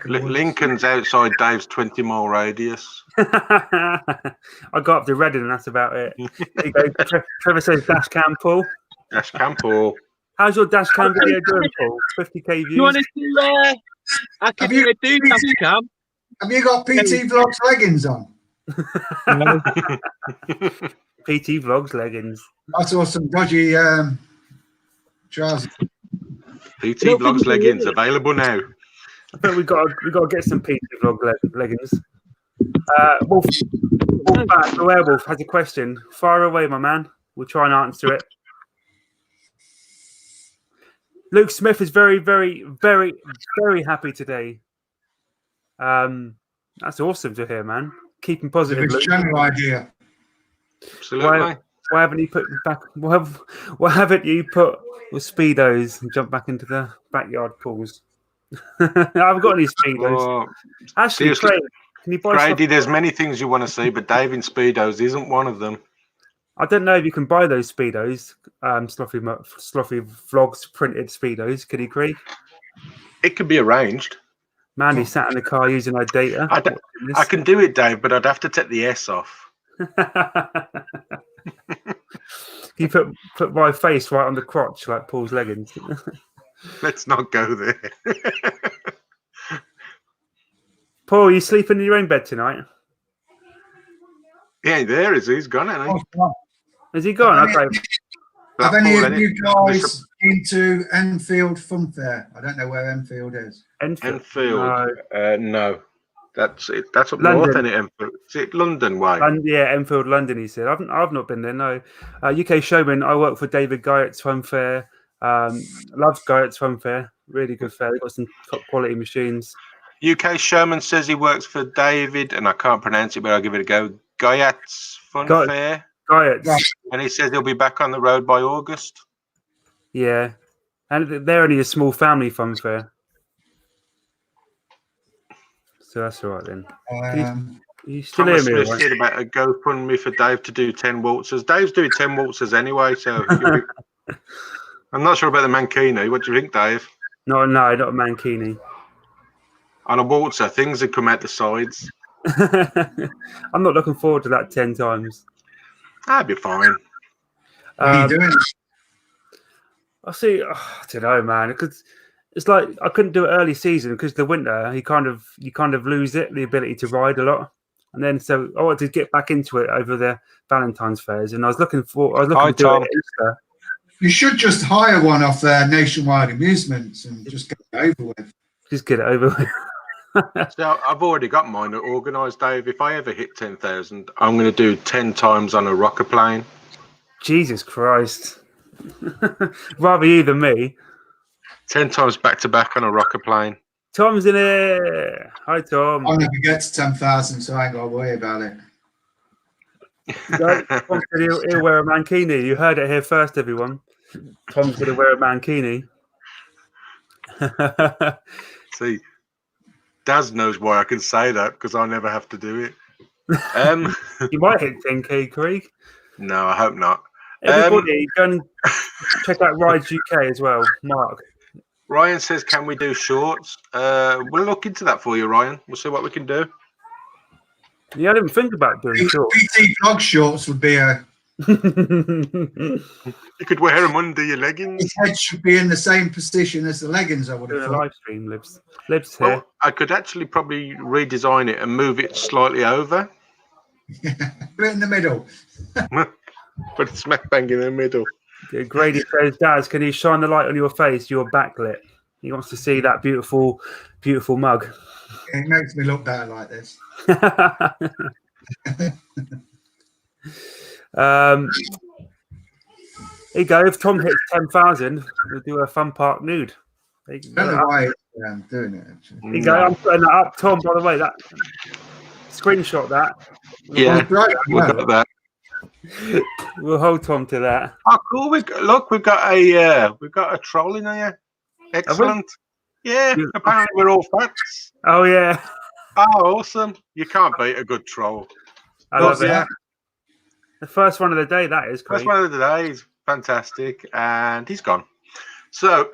Lincoln's outside Dave's 20-mile radius. I got up to Reading and that's about it. There you go. Trevor says dash cam, Paul. Dash cam, Paul. How's your dash cam video doing, Paul? 50k views. You want to do? I can do dash cam. Have you got PT Vlogs leggings on? PT Vlogs leggings. I saw some dodgy trousers. PT Vlogs leggings available now. I think we got to get some PT Vlog leggings. Wolf Bat, the werewolf has a question. Fire away, my man. We'll try and answer it. Luke Smith is very, very, very, very happy today. That's awesome to hear, man. Keeping positive. It's a general idea. Absolutely. Why haven't you put back? Why haven't you put with speedos and jump back into the backyard pools? I haven't got any speedos. Oh, Actually, Craig, can you buy? Grady, there's many things you want to see, but Dave in speedos isn't one of them. I don't know if you can buy those speedos. Slothy Vlogs printed speedos. Could he, Craig? It could be arranged. Mandy sat in the car using our data. I can do it, Dave, but I'd have to take the S off. You put my face right on the crotch like Paul's leggings. Let's not go there. Paul, you sleeping in your own bed tonight? He ain't there, is he? He's gone, hasn't he? Has he gone? Okay. Have any of you guys been to Enfield Funfair? I don't know where Enfield is. Enfield? No. That's it. That's up north, isn't it, Enfield? Is it London way? Yeah, Enfield, London, he said. I've not been there, no. UK Showman, I work for David Guyot's Funfair. Loves Guyot's Funfair. Really good fair. They've got some top quality machines. UK Showman says he works for David, and I can't pronounce it, but I'll give it a go. Guyot's Funfair. Guyot's. And he says he'll be back on the road by August. Yeah. And they're only a small family funfair. So that's all right then. You still Thomas hear me? Smith said about a GoFundMe for Dave to do 10 waltzers. Dave's doing 10 waltzers anyway, so I'm not sure about the Mankini. What do you think, Dave? No, not a Mankini. On a waltzer, things that come out the sides. I'm not looking forward to that 10 times. That'd be fine. What are you doing? I see. I don't know, man. Because it's like I couldn't do it early season because the winter. You kind of lose the ability to ride a lot, and then so I wanted to get back into it over the Valentine's fairs, and I was looking to do it at Easter. You should just hire one off Nationwide Amusements and just get it over with. Just get it over with. So I've already got mine organised, Dave. If I ever hit 10,000, I'm going to do 10 times on a rocker plane. Jesus Christ! Rather you than me. 10 times back to back on a rocker plane. Tom's in here. Hi, Tom. I'll never get to 10,000, so I ain't got to worry about it. Tom said he'll wear a mankini. You heard it here first, everyone. Tom's going to wear a mankini. See, Daz knows why I can say that because I never have to do it. You might hit 10k, Craig. No, I hope not. Everybody, go and check out Rides UK as well, Mark. Ryan says, can we do shorts? We'll look into that for you, Ryan. We'll see what we can do. Yeah, I didn't think about doing shorts. PT Vlog shorts would be a You could wear them under your leggings. His head should be in the same position as the leggings, I would have Doing a thought. live stream, Libs here. Well, I could actually probably redesign it and move it slightly over. Put it in the middle. Put it smack bang in the middle. Grady says, Daz, can you shine the light on your face? You're backlit. He wants to see that beautiful, beautiful mug. It makes me look better like this. Here you go. If Tom hits 10,000, we'll do a fun park nude. I don't know why I'm doing it, actually. Here you go. I'm putting that up. Tom, by the way, that screenshot that. Yeah, we've got that. We'll hold Tom to that. Oh, cool! We've got a troll in here. Excellent. Yeah, apparently we're all facts. Oh yeah. Oh, awesome! You can't beat a good troll. I love it. The first one of the day. That is great. First one of the day is fantastic, and he's gone. So,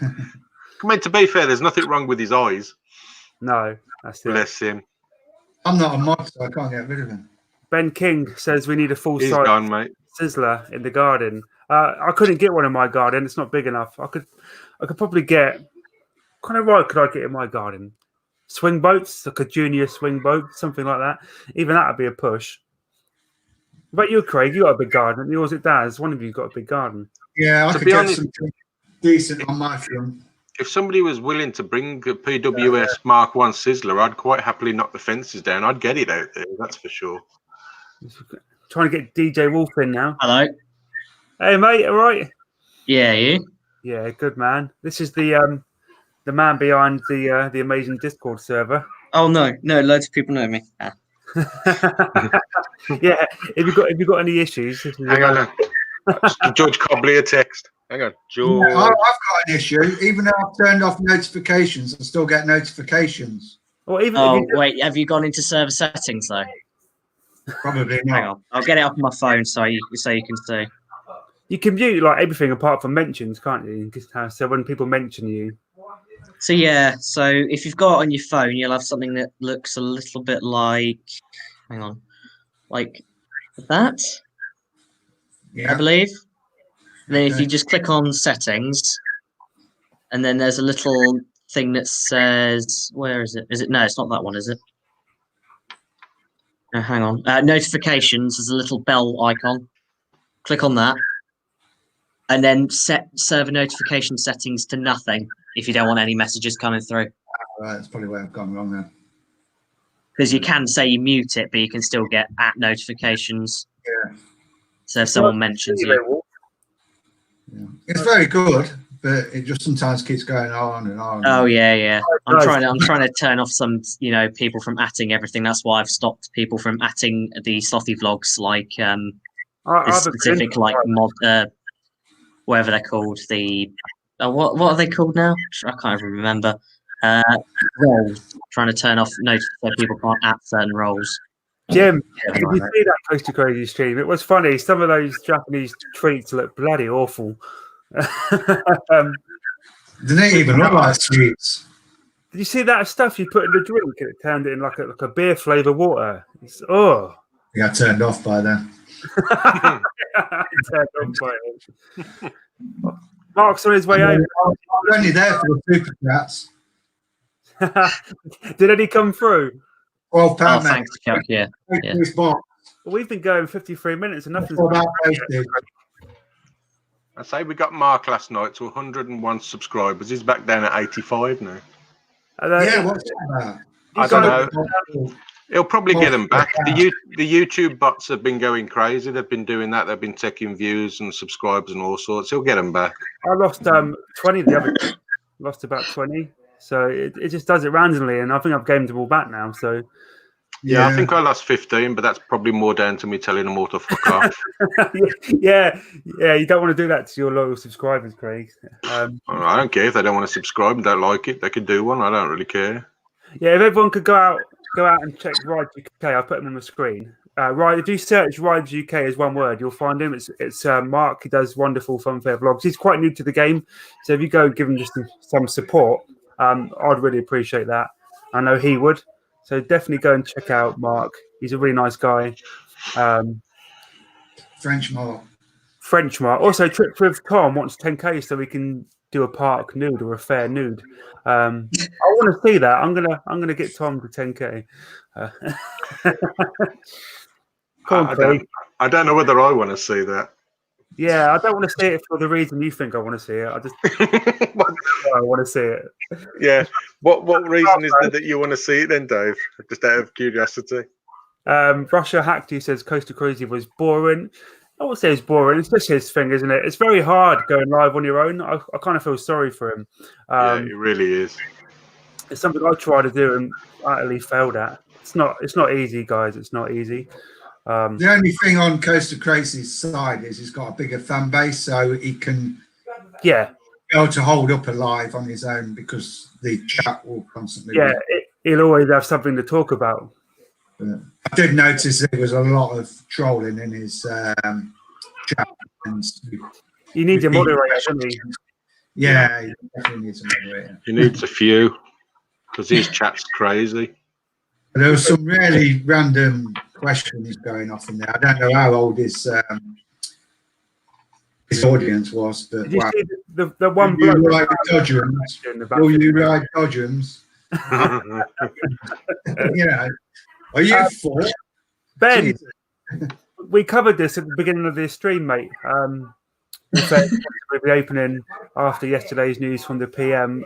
I mean, to be fair, there's nothing wrong with his eyes. No, that's it. Bless him. I'm not a mod, so I can't get rid of him. Ben King says we need a full He's size gone, mate. sizzler in the garden. I couldn't get one in my garden. It's not big enough. I could probably get. What kind of ride could I get in my garden? Swing boats, like a junior swing boat, something like that. Even that would be a push. What about you, Craig? You got a big garden. Yours it does. One of you got a big garden. Yeah, I To could be get honest- something decent on my front. If somebody was willing to bring a PWS Mark 1 Sizzler, I'd quite happily knock the fences down. I'd get it out there, that's for sure. Trying to get DJ Wolf in now. Hello. Hey, mate. All right? Yeah, you? Yeah, good man. This is the man behind the amazing Discord server. Oh no, loads of people know me. Ah. Yeah, if you got any issues, this is Hang on. George Cobley a text. Hang on. George. I've got an issue. Even though I've turned off notifications, I still get notifications. Or even Oh if you wait, have you gone into server settings though? Probably Hang not. on, I'll get it off my phone so you can see. you can mute like everything apart from mentions, can't you? So when people mention you, So yeah, so if you've got it on your phone, you'll have something that looks a little bit like, hang on, like that, I Yeah. believe. Then if Okay. you just click on settings, and then there's a little thing that says, where is it? Is it? No, it's not that one, is it? Hang on. Notifications. There's a little bell icon. Click on that, and then set server notification settings to nothing if you don't want any messages coming through. Right, that's probably where I've gone wrong then. Because you can say you mute it, but you can still get notifications. Yeah. So if someone mentions you. Yeah. It's very good, but it just sometimes keeps going on and on. Oh yeah. I'm Nice. trying to turn off some, people from atting everything. That's why I've stopped people from atting the slothy vlogs, like I the have a specific like mod, whatever they're called. The what are they called now? I can't even remember. Roles. Trying to turn off notice so people can't at certain roles. Jim, Yeah, did you like that. see that Close to Crazy stream? It was funny. Some of those Japanese treats look bloody awful. They didn't even look like sweets. Did you see that stuff you put in the drink? It turned it in like a beer flavour water. It's, oh. I got turned off by then. Turned on by it. Mark's on his way home. I was only there for the super chats. Did any come through? Oh, £12, mate. thanks, Chuck. Yeah. Take this box. Well, we've been going 53 minutes and nothing's All that posted. I say we got Mark last night to 101 subscribers. He's back down at 85 now. Yeah, what's that I don't know. He'll probably get them back. Yeah. The YouTube bots have been going crazy. They've been doing that. They've been taking views and subscribers and all sorts. He'll get them back. I lost 20 the other day. Lost about 20. So it just does it randomly, and I think I've gained them all back now. So Yeah, I think I lost 15, but that's probably more down to me telling them all to fuck off. yeah, you don't want to do that to your loyal subscribers, Craig. I don't care if they don't want to subscribe and don't like it. They could do one. I don't really care. Yeah, if everyone could go out and check Rides UK, I'll put them on the screen. If you search Rides UK as one word, you'll find him. It's Mark. He does wonderful Funfair vlogs. He's quite new to the game, so if you go and give him just some support, I'd really appreciate that. I know he would. So definitely go and check out Mark. He's a really nice guy. French Mart. French Mart. Also, Trips with Tom wants 10k so we can do a park nude or a fair nude. I want to see that. I'm gonna get Tom to 10k. Come on, Craig. I don't know whether I want to see that. Yeah, I don't want to see it for the reason you think I want to see it. I just I want to see it. Yeah. What reason is there that you want to see it then, Dave? Just out of curiosity. Russia Hacked, he says Coastal Crazy was boring. I would say it's boring. It's just his thing, isn't it? It's very hard going live on your own. I kind of feel sorry for him. Yeah, it really is. It's something I tried to do and utterly failed at. It's not easy, guys. It's not easy. The only thing on Coastal Crazy's side is he's got a bigger fan base, so he can be able to hold up a live on his own because the chat will constantly. Yeah, he'll always have something to talk about. I did notice there was a lot of trolling in his chat. He needs a moderator, doesn't he? Yeah, he definitely needs a moderator. He needs a few because his chat's crazy. There was some really random questions going off in there. I don't know how old his audience was, but did you see the one will you ride Dodgerums? Will you ride Dodgerums? You know, are you for Ben? Jesus. We covered this at the beginning of this stream, mate. With the opening after yesterday's news from the PM.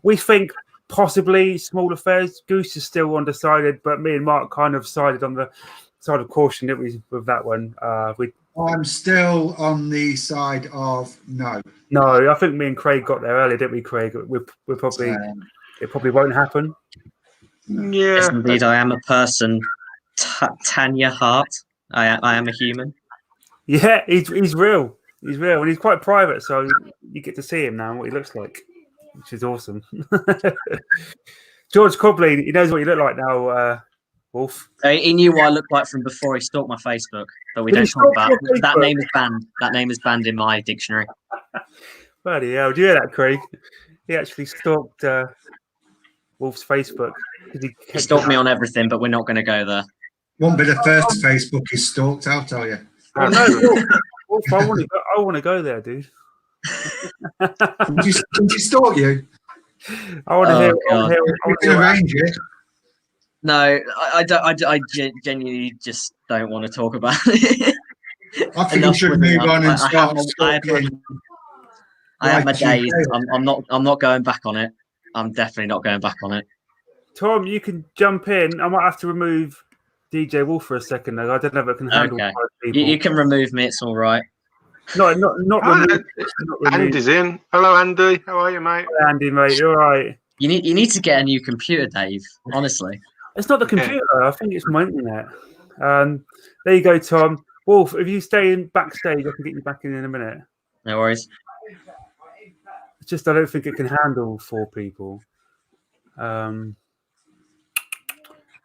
We think possibly smaller fares. Goose is still undecided, but me and Mark kind of sided on the side of caution, didn't we, with that one? I'm still on the side of no. No, I think me and Craig got there early, didn't we, Craig? We're probably it probably won't happen. Yeah, yes, indeed, I am a person. Tanya Hart. I am a human. Yeah, he's real. He's real, and he's quite private, so you get to see him now, what he looks like, which is awesome. George Cobley, he knows what you look like now, Wolf. He knew what I looked like from before he stalked my Facebook, but we don't talk about that. Name is banned. That name is banned in my dictionary. Bloody hell! Do you hear that, Craig? He actually stalked Wolf's Facebook. He stalked me on everything, but we're not going to go there. Won't be the first Facebook he stalked, I'll tell you. Oh, no, Wolf, I want to go there, dude. Did you stalk you? I want to hear. We can arrange it. No, I don't. I genuinely just don't want to talk about it. I think you should move on and start stalking. I have my days. I'm not going back on it. I'm definitely not going back on it. Tom, you can jump in. I might have to remove DJ Wolf for a second, though. I don't know if I can handle 5 people. You can remove me. It's all right. No, not remove. Andy's in. Hello, Andy. How are you, mate? Hi, Andy, mate. You're all right. You need to get a new computer, Dave. Honestly, it's not the computer. I think it's my internet. There you go, Tom. Wolf, if you stay in backstage, I can get you back in a minute. No worries. It's just I don't think it can handle 4 people.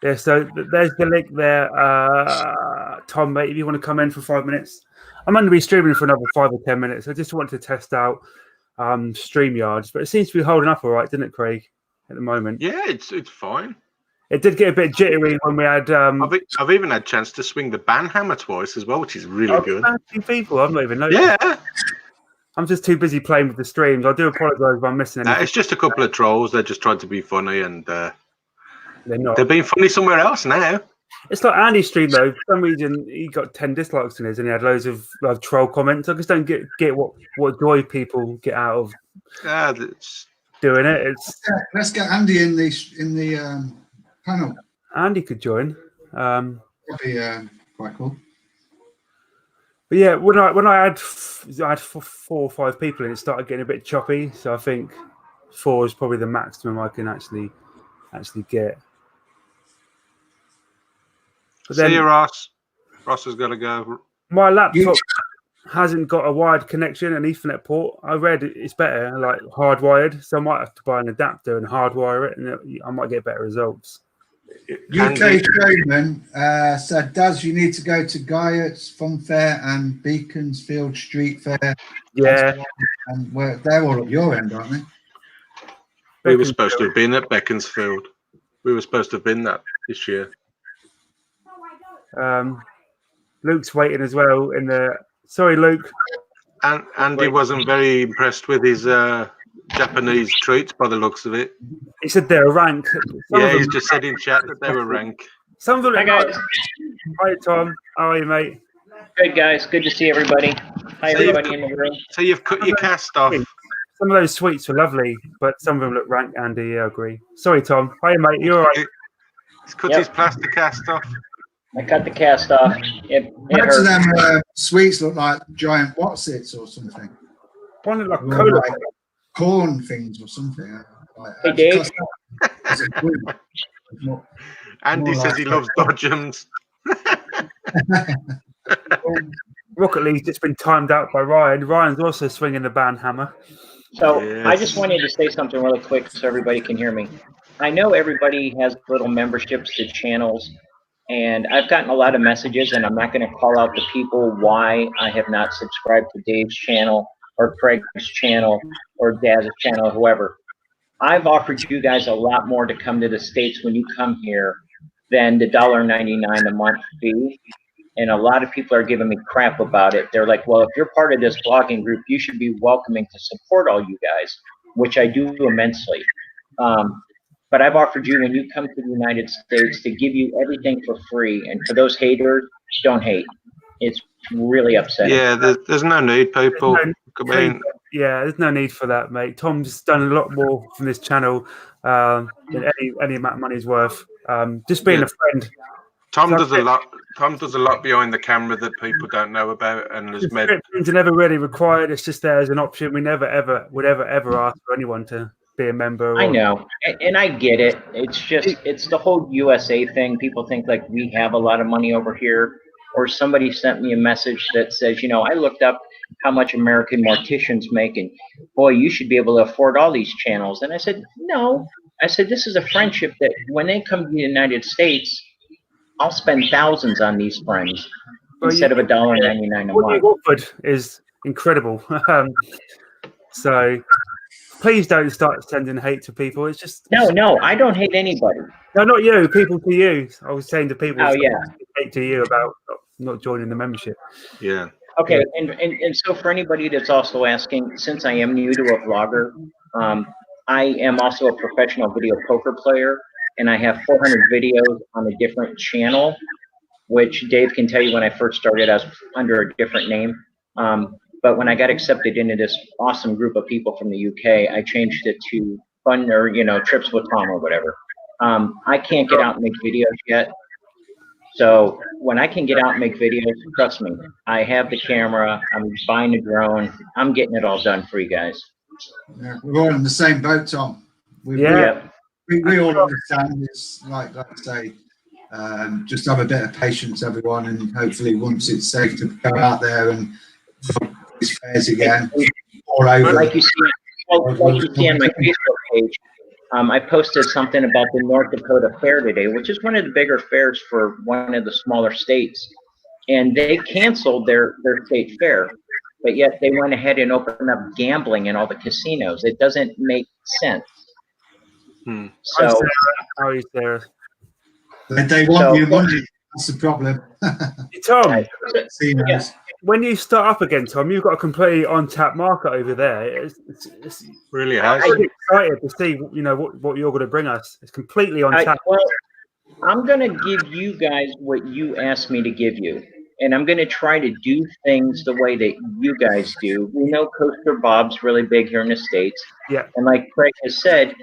Yeah, so there's the link there. Tom, mate, if you want to come in for 5 minutes. I'm going to be streaming for another 5 or 10 minutes. I just wanted to test out StreamYards, but it seems to be holding up all right, didn't it, Craig, at the moment? Yeah, it's fine. It did get a bit jittery when we had... I've even had a chance to swing the ban hammer twice as well, which is really good. People, I've not even noticed. Yeah. I'm just too busy playing with the streams. I do apologise if I'm missing anything. It's just a couple of trolls. They're just trying to be funny, and they're not. They're being funny somewhere else now. It's like Andy's stream, though. For some reason, he got 10 dislikes in his, and he had loads of troll comments. I just don't get what joy people get out of doing it. Let's get Andy in the panel. Andy could join. That'd be quite cool. But yeah, when I had 4 or 5 people, and it started getting a bit choppy. So I think 4 is probably the maximum I can actually get. But see you, Ross. Ross has got to go. My laptop hasn't got a wired connection, an Ethernet port. I read it's better, like hardwired. So I might have to buy an adapter and hardwire it, and I might get better results. UK Showman said, Daz, you need to go to Guyot's Funfair and Beaconsfield Street Fair. Yeah. And they're all at your end, aren't they? We were supposed to have been at Beaconsfield. We were supposed to have been that this year. Luke's waiting as well in the. Sorry, Luke. And Andy wasn't very impressed with his Japanese treats by the looks of it. He said they're a rank. Yeah, he's just said in chat that they were rank. Some of them. Hi guys. Hi Tom. How are you, mate? Good guys. Good to see everybody. Hi everybody in the room. So you've cut your cast off. Some of those sweets were lovely, but some of them look rank, Andy. Yeah, I agree. Sorry, Tom. Hi, mate. You all right? He's cut his plaster cast off. I cut the cast off. It Most of hurt. them sweets look like giant Wotsits or something. One look like Or cola. like corn things or something. Like, Hey, Dave. Andy says he loves dodgems. Rocket League's just been timed out by Ryan. Ryan's also swinging the band hammer. So Yes. I just wanted to say something really quick so everybody can hear me. I know everybody has little memberships to channels, and I've gotten a lot of messages, and I'm not going to call out the people why I have not subscribed to Dave's channel or Craig's channel or Daz's channel or whoever. I've offered you guys a lot more to come to the States when you come here than the $1.99 a month fee. And a lot of people are giving me crap about it. They're like, well, if you're part of this blogging group, you should be welcoming to support all you guys, which I do immensely. But I've offered you, when you come to the United States, to give you everything for free. And for those haters, don't hate. It's really upsetting. Yeah, there's no need, people. There's no need for that, mate. Tom's done a lot more from this channel than any amount of money's worth. Just being a friend. Tom does a lot. Tom does a lot behind the camera that people don't know about, and has made. Subscriptions are never really required. It's just there as an option. We never would ever ask for anyone to be a member. I know, and I get it. It's just, it's the whole USA thing. People think like we have a lot of money over here, or somebody sent me a message that says, you know, I looked up how much American morticians make, and boy, you should be able to afford all these channels. And I said, no. I said, this is a friendship that when they come to the United States, I'll spend thousands on these friends instead of $1.99 a what month. you offered is incredible. So please don't start sending hate to people. It's just No, I don't hate anybody. No, not you. People to you. I was saying to people. Oh yeah. Hate to you about not joining the membership. Yeah. Okay, and so for anybody that's also asking, since I am new to a vlogger, I am also a professional video poker player, and I have 400 videos on a different channel, which Dave can tell you when I first started, I was under a different name. But when I got accepted into this awesome group of people from the UK, I changed it to Fun or, you know, Trips with Tom or whatever. I can't get out and make videos yet. So when I can get out and make videos, trust me, I have the camera, I'm buying a drone, I'm getting it all done for you guys. Yeah, we're all in the same boat, Tom. We all understand. It's like I say, just have a bit of patience, everyone, and hopefully once it's safe to go out there and these fairs again, all over. Like you see on my Facebook page, I posted something about the North Dakota Fair today, which is one of the bigger fairs for one of the smaller states, and they canceled their state fair, but yet they went ahead and opened up gambling in all the casinos. It doesn't make sense. So, how is there? They want your money. That's the problem. Tom, Casinos. when you start up again, Tom, you've got a completely untapped market over there. It's really has. I'm really excited to see, you know, what you're going to bring us. It's completely untapped. Well, I'm going to give you guys what you asked me to give you, and I'm going to try to do things the way that you guys do. We know Coaster Bob's really big here in the States. Yeah. And like Craig has said,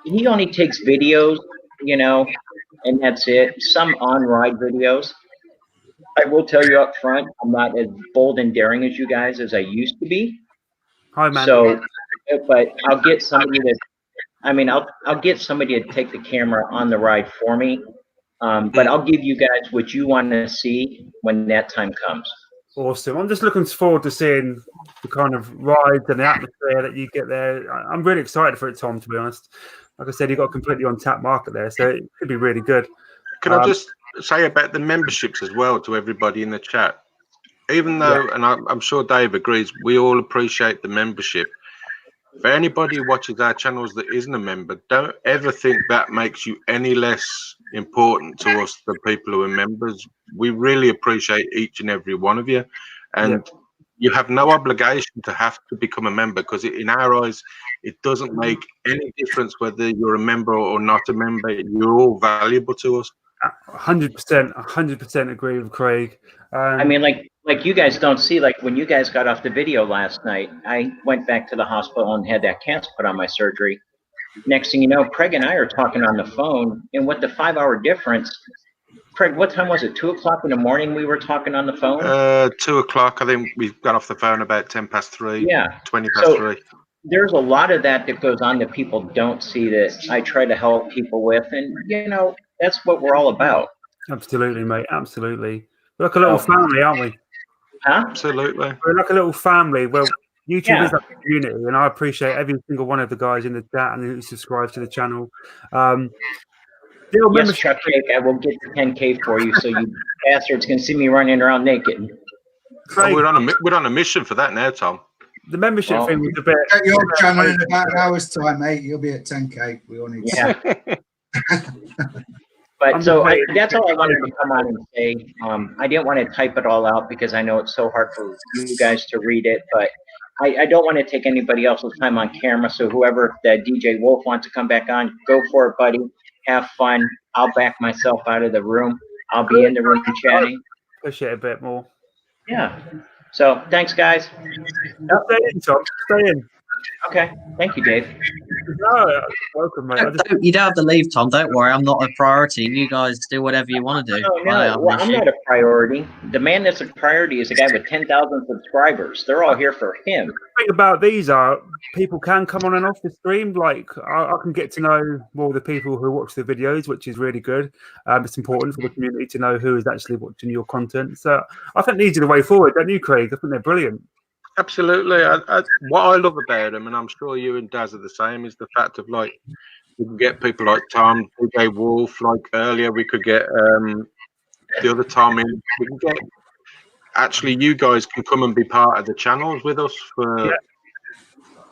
he only takes videos, you know, and that's it. Some on-ride videos. I will tell you up front, I'm not as bold and daring as you guys as I used to be. Hi, man. So, but I'll get somebody that, I'll get somebody to take the camera on the ride for me. But I'll give you guys what you want to see when that time comes. Awesome. I'm just looking forward to seeing the kind of rides and the atmosphere that you get there. I'm really excited for it, Tom, to be honest. Like I said, you've got a completely untapped market there, so it could be really good. Can I just say about the memberships as well to everybody in the chat? Even though, and I'm sure Dave agrees, we all appreciate the membership. for anybody who watches our channels that isn't a member, don't ever think that makes you any less important to us, the people who are members. We really appreciate each and every one of you, and you have no obligation to have to become a member, because in our eyes, it doesn't make any difference whether you're a member or not a member. You're all valuable to us. 100% agree with Craig. I mean, like you guys don't see, like when you guys got off the video last night, I went back to the hospital and had that cast put on my surgery. Next thing you know, Craig and I are talking on the phone, and with the 5-hour difference, Craig, what time was it? 2 o'clock in the morning we were talking on the phone? 2 o'clock. I think we got off the phone about 10 past 3. Yeah. 20 past 3. There's a lot of that goes on that people don't see, that I try to help people with, and you know, that's what we're all about. Absolutely, mate. Absolutely. We're like a little family, aren't we? Huh? Absolutely. We're like a little family. Well, YouTube is like a community, and I appreciate every single one of the guys in the chat and who subscribes to the channel. Yes, Chuck Cake, I will get the 10K for you, so you bastards can see me running around naked. Oh, we're on a mission for that now, Tom. The membership thing was a bit. Get your channel in about an hour's time, mate. You'll be at 10K. We all need to. But so that's all I wanted to come on and say. I didn't want to type it all out because I know it's so hard for you guys to read it, but I don't want to take anybody else's time on camera. So whoever that DJ Wolf wants to come back on, go for it, buddy. Have fun. I'll back myself out of the room. I'll be in the room chatting. Push it a bit more. Yeah. So thanks, guys. Stay in, Tom. Stay in. Okay. Thank you, Dave. No, welcome, mate. You don't have to leave, Tom. Don't worry. I'm not a priority. You guys do whatever you want to do. No, well, I'm not a priority. The man that's a priority is a guy with 10,000 subscribers. They're all here for him. The thing about these are people can come on and off the stream. Like I can get to know more of the people who watch the videos, which is really good. It's important for the community to know who is actually watching your content. So I think these are the way forward, don't you, Craig? I think they're brilliant. Absolutely. What I love about them, and I'm sure you and Daz are the same, is the fact of like we can get people like Tom, DJ Wolf. Like earlier, we could get the other Tom in. We can get actually you guys can come and be part of the channels with us for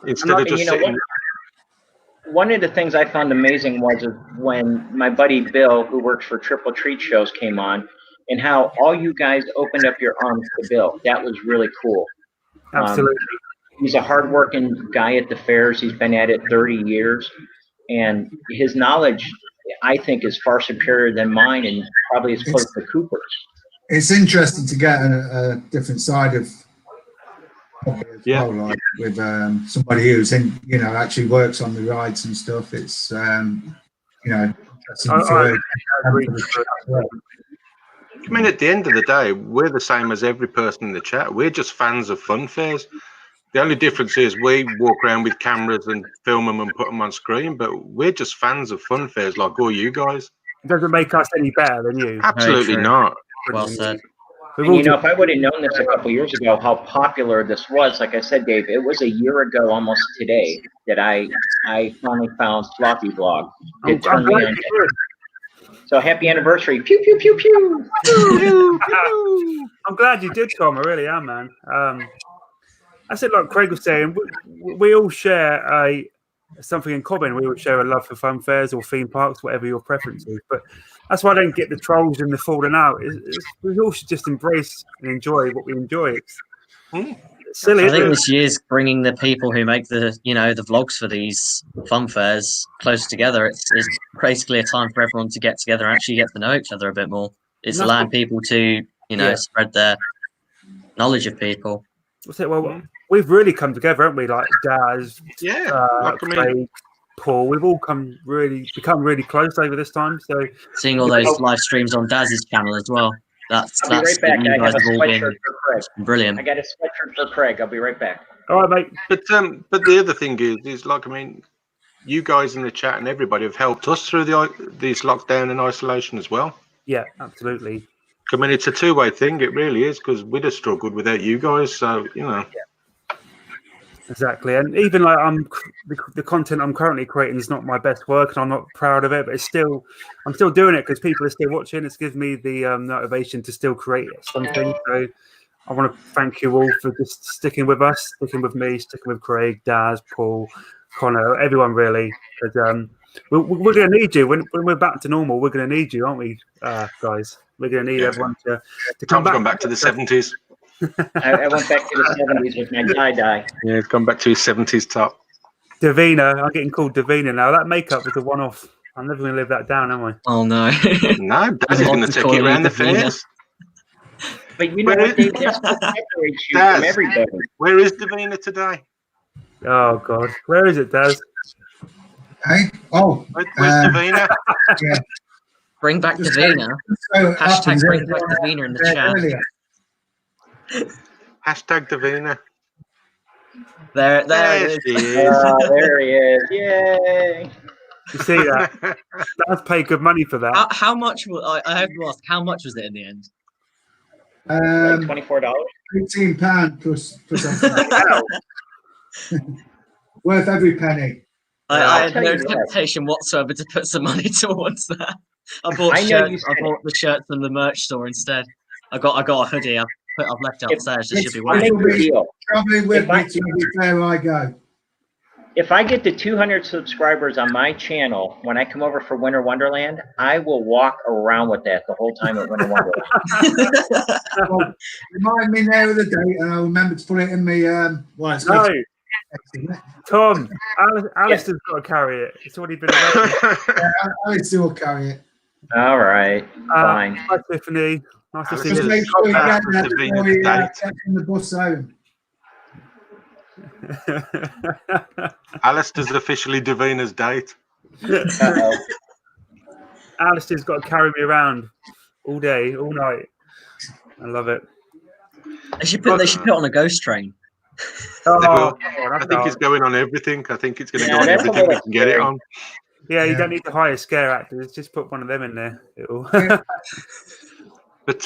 instead of just sitting. One of the things I found amazing was when my buddy Bill, who works for Triple Treat Shows, came on, and how all you guys opened up your arms to Bill. That was really cool. Absolutely. He's a hardworking guy at the fairs. He's been at it 30 years, and his knowledge, I think, is far superior than mine, and probably as close to Cooper's. It's interesting to get a different side of well, like with somebody who's in, you know, actually works on the rides and stuff. It's you know, I mean, at the end of the day, we're the same as every person in the chat. We're just fans of Funfairs. The only difference is we walk around with cameras and film them and put them on screen, but we're just fans of Funfairs like all you guys. It doesn't make us any better than you. Absolutely not. Well said. And, you know, if I would have known this a couple years ago, how popular this was, like I said, Dave, it was a year ago almost today that I finally found Sloppy Vlog. It turned me on. So happy anniversary. Pew, pew, pew, pew. Pew, pew, pew. I'm glad you did, Tom. I really am, man. I said, like Craig was saying, we all share something in common. We all share a love for fun fairs or theme parks, whatever your preference is. But that's why I don't get the trolls and the falling out. We all should just embrace and enjoy what we enjoy. It's silly. I think this year's bringing the people who make the vlogs for these fun fairs closer together. It's basically a time for everyone to get together and actually get to know each other a bit more. It's allowing people to spread their knowledge of people. Well, we've really come together, haven't we? Like Daz, Craig, Paul. We've all become really close over this time. So seeing all those live streams on Daz's channel as well. That's right back. I have a sweatshirt for Craig. Brilliant. I got a sweatshirt for Craig. I'll be right back. All right, mate. But the other thing is like, I mean, you guys in the chat and everybody have helped us through these lockdown and isolation as well. Yeah, absolutely. I mean, it's a two-way thing. It really is, because we'd have struggled without you guys. So you know. Yeah. Exactly, and even like the content I'm currently creating is not my best work, and I'm not proud of it. But I'm still doing it because people are still watching. It's given me the motivation to still create something. So I want to thank you all for just sticking with us, sticking with me, sticking with Craig, Daz, Paul, Connor, everyone really. Because we're going to need you when we're back to normal. We're going to need you, aren't we, guys? We're going to need everyone to come Tom's gone back to the 70s. I went back to the 70s with my tie-dye. Yeah, he's gone back to his 70s top. Davina, I'm getting called Davina now. That makeup was a one-off. I'm never going to live that down, am I? Oh no. No, Daz is going to take it around the fairs. But you know what, Dave? That's what separates you from everybody. Where is Davina today? Oh God, where is it, Daz? Hey, oh, Where's Davina? Yeah. Bring back Davina. Hashtag bring back Davina in the chat. Hashtag Davina. There There it she is. is. There he is. Yay. You see that? Daz paid good money for that. How much? I have to ask. How much was it in the end? Like $24. £18 plus worth every penny. I had no temptation whatsoever to put some money towards that. I bought shirts. I bought the shirts from the merch store instead. I got a hoodie. I've left it upstairs. It should be Traveling with me to every fair I go. If I get to 200 subscribers on my channel, when I come over for Winter Wonderland, I will walk around with that the whole time at Winter Wonderland. Well, remind me now of the date, and I'll remember to put it in me. Tom, Alistair's got to carry it. It's already been arranged. Alistair will carry it. All right, fine. Hi, Tiffany. Nice to see Just you. make sure you get that before you get in the bus home. Alistair's officially Davina's date. Alistair's got to carry me around all day, all night. I love it. They should put it on a ghost train. I think it's going on everything. I think it's going to go on everything we can get it on. Yeah, you don't need to hire scare actors. Just put one of them in there. But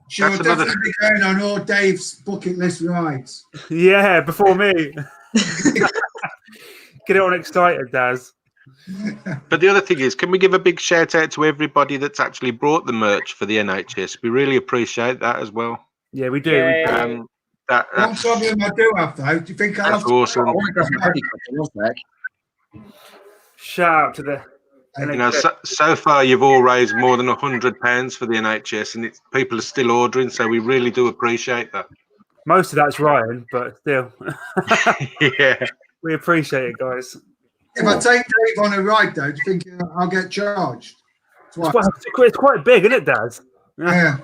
She'll that's definitely be going on all Dave's bucket list rides. Yeah, before me. Get it on excited, Daz. But the other thing is, can we give a big shout out to everybody that's actually brought the merch for the NHS? We really appreciate that as well. Yeah, we do. One problem I do have, though. Do you think that's awesome? Shout out to the NHS. So far you've all raised more than £100 for the NHS, and people are still ordering, so we really do appreciate that. Most of that's Ryan, but still. Yeah. We appreciate it, guys. If I take Dave on a ride, though, do you think I'll get charged? It's quite big, isn't it, Daz? Yeah.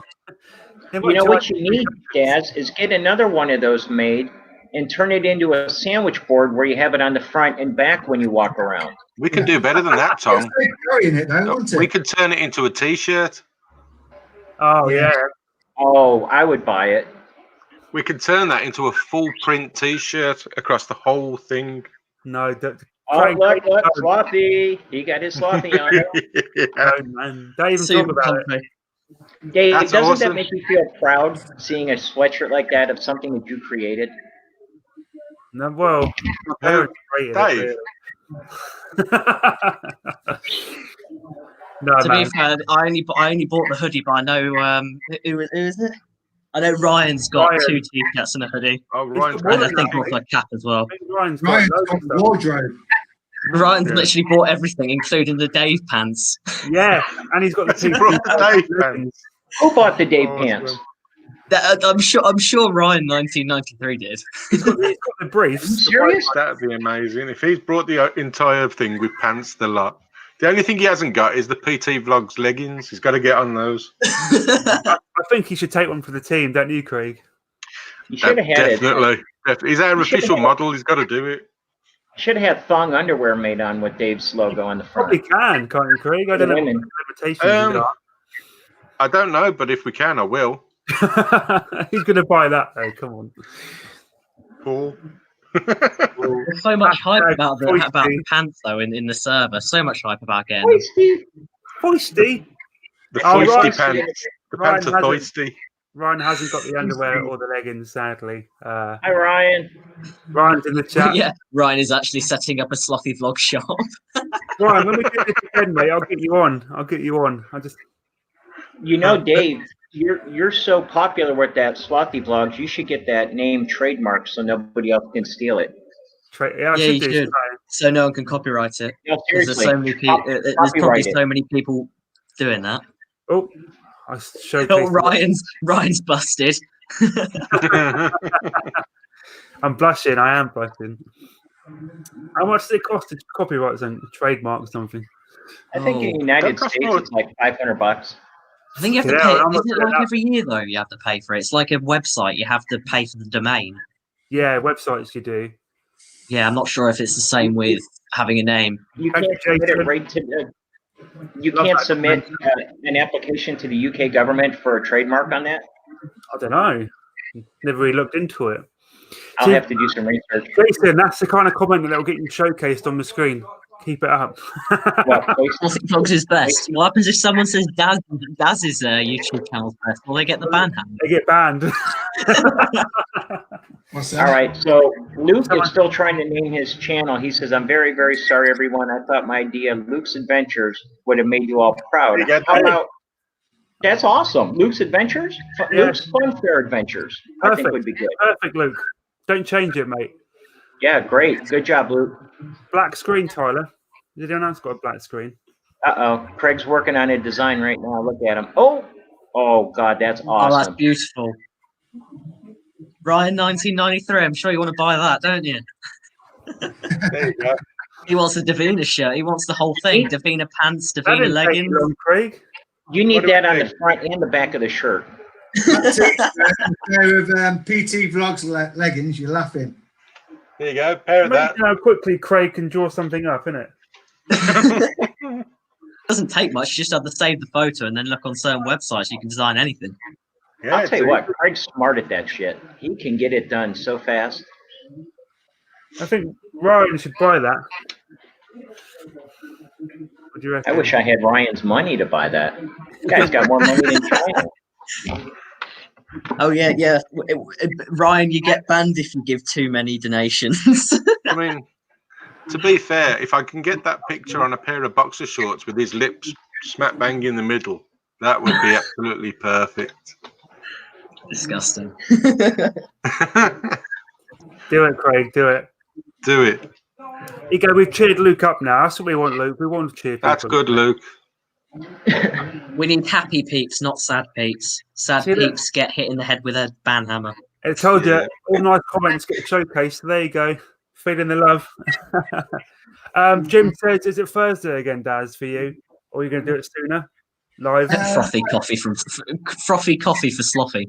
You know what you need, Daz, is get another one of those made and turn it into a sandwich board where you have it on the front and back when you walk around. We can do better than that, Tom. We could turn it into a T-shirt. Oh, yeah. Oh, I would buy it. We could turn that into a full print T-shirt across the whole thing. No, look, Sloppy. He got his sloppy on. Oh, man. Don't even talk about it. Dave, doesn't that make you feel proud seeing a sweatshirt like that of something that you created? No, well, my parents created it. No, to be fair, I only bought the hoodie, but I know who is it? I know Ryan's got 2 T-shirts and a hoodie. Oh, Ryan's and I think also a cap as well. Ryan's got wardrobe. Ryan's literally bought everything, including the Dave pants. Yeah, and he's got the Dave pants. Who bought the Dave pants? I'm sure Ryan 1993 did. He's got the briefs. Are you serious? That'd be amazing if he's brought the entire thing with pants. The lot. The only thing he hasn't got is the PT Vlogs leggings. He's got to get on those. I think he should take one for the team, don't you, Craig? You should have had Definitely. He's our official model. He's got to do it. Should have had thong underwear made on with Dave's logo on the front. Probably can't you, Craig? I don't know what the limitations are. I don't know, but if we can, I will. He's going to buy that, though. Come on. Paul. There's so much hype about the pants, though, in the server. So much hype about getting Foisty. The foisty pants. The pants are foisty. Ryan hasn't got the underwear or the leggings, sadly. Hi, Ryan. Ryan's in the chat. Yeah, Ryan is actually setting up a Slothy Vlog shop. Ryan, when we get this again, mate, I'll get you on. I just... You know, Dave You're so popular with that Slothy Vlogs. You should get that name trademarked so nobody else can steal it. Yeah, you should. So no one can copyright it. No, There's seriously. so many people. There's probably Copyright it. so many people doing that. Oh, I showcased. Oh, Ryan's busted. I'm blushing. I am blushing. How much does it cost to copyright something, trademark something? I think in the United States it's like $500. I think you have to pay. Isn't it like every year though? You have to pay for it. It's like a website. You have to pay for the domain. Yeah, websites you do. Yeah, I'm not sure if it's the same with having a name. You can't submit it right to the. You can't submit an application to the UK government for a trademark on that. I don't know. Never really looked into it. I'll have to do some research. Jason, that's the kind of comment that will get you showcased on the screen. Keep it up. Slothy Vlogs is best. What happens if someone says Daz's YouTube channel's best? Will they get the ban hammer? They get banned. All right, so Luke is still trying to name his channel. He says, "I'm very, very sorry, everyone. I thought my idea, Luke's Adventures, would have made you all proud." How about? That's awesome. Luke's Adventures? Yeah. Luke's Funfair Adventures. Perfect. I think would be good. Perfect, Luke. Don't change it, mate. Yeah, great. Good job, Luke. Black screen, Tyler. Has anyone else got a black screen? Uh-oh. Craig's working on a design right now. Look at him. Oh, God, that's awesome. Oh, that's beautiful. Ryan, 1993. I'm sure you want to buy that, don't you? There you go. He wants a Davina shirt. He wants the whole thing. Davina pants, Davina leggings. Craig. You need that on the front and the back of the shirt. That's it. A pair of PT Vlogs leggings. You're laughing. There you go. Pair of that. How quickly Craig can draw something up, innit? Doesn't take much. You just have to save the photo and then look on certain websites. You can design anything. Yeah, I'll tell you what, Craig's smart at that shit. He can get it done so fast. I think Ryan should buy that. What do you reckon? I wish I had Ryan's money to buy that. This guy's got more money than China. Oh, yeah. Ryan, you get banned if you give too many donations. I mean, to be fair, if I can get that picture on a pair of boxer shorts with his lips smack bang in the middle, that would be absolutely perfect. Disgusting. Do it, Craig. Do it. Do it. You go. We've cheered Luke up now. That's what we want, Luke. We want to cheer. That's good, Luke. We need happy peeps, not sad peeps. Sad peeps get hit in the head with a ban hammer. I told you, all nice comments get showcased. So there you go. Feeling the love. Jim says, is it Thursday again, Daz, for you? Or are you going to do it sooner? Live? Frothy coffee for Slothy.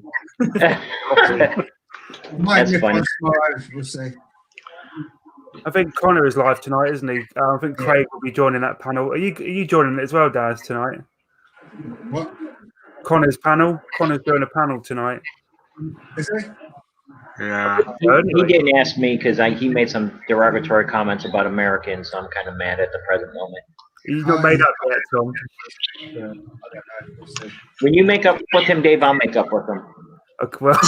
Might That's funny. tomorrow, we'll see. I think Connor is live tonight, isn't he? I think Craig will be joining that panel. Are you joining it as well, Daz, tonight? What? Connor's panel. Connor's doing a panel tonight. Is he? Yeah. He didn't ask me because he made some derogatory comments about Americans, so I'm kind of mad at the present moment. He's not made up yet, Tom. I don't know. We'll see. When you make up with him, Dave, I'll make up with him. Okay, well.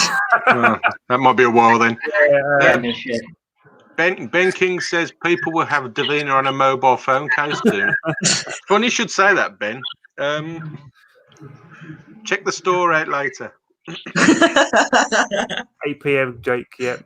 That might be a while then. Shit. Ben King says people will have Davina on a mobile phone case soon. Funny you should say that, Ben. Check the store out later. 8 p.m. Jake, yeah.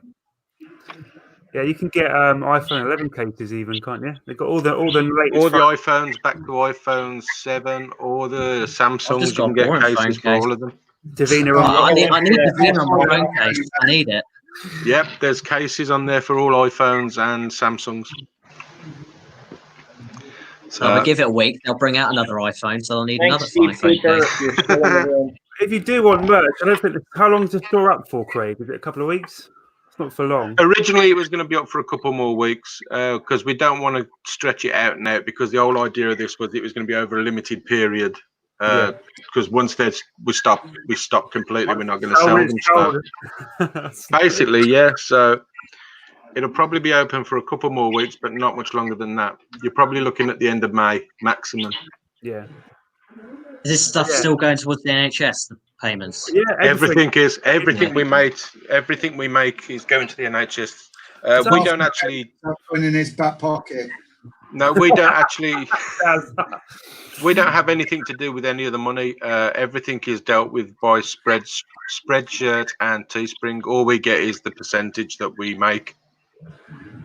Yeah, you can get iPhone 11 cases even, can't you? They've got all the latest. All the iPhones back to iPhone 7, or the Samsungs. You can get cases for all of them. Davina, I need Davina on my phone case. I need it. Yep, there's cases on there for all iPhones and Samsungs. So I'll give it a week. They'll bring out another iPhone, so I'll need another iPhone case. If you do want merch, I don't think. How long is the store up for, Craig? Is it a couple of weeks? It's not for long. Originally, it was going to be up for a couple more weeks because we don't want to stretch it out now. Because the whole idea of this was it was going to be over a limited period. Because once we stop completely. We're not going to sell them. So basically, yeah. So it'll probably be open for a couple more weeks, but not much longer than that. You're probably looking at the end of May maximum. Yeah. Is this stuff still going towards the NHS, the payments? Yeah, everything we make is going to the NHS. We don't actually putting in his back pocket. No, we don't actually. We don't have anything to do with any of the money. Everything is dealt with by Spreadshirt and Teespring. All we get is the percentage that we make.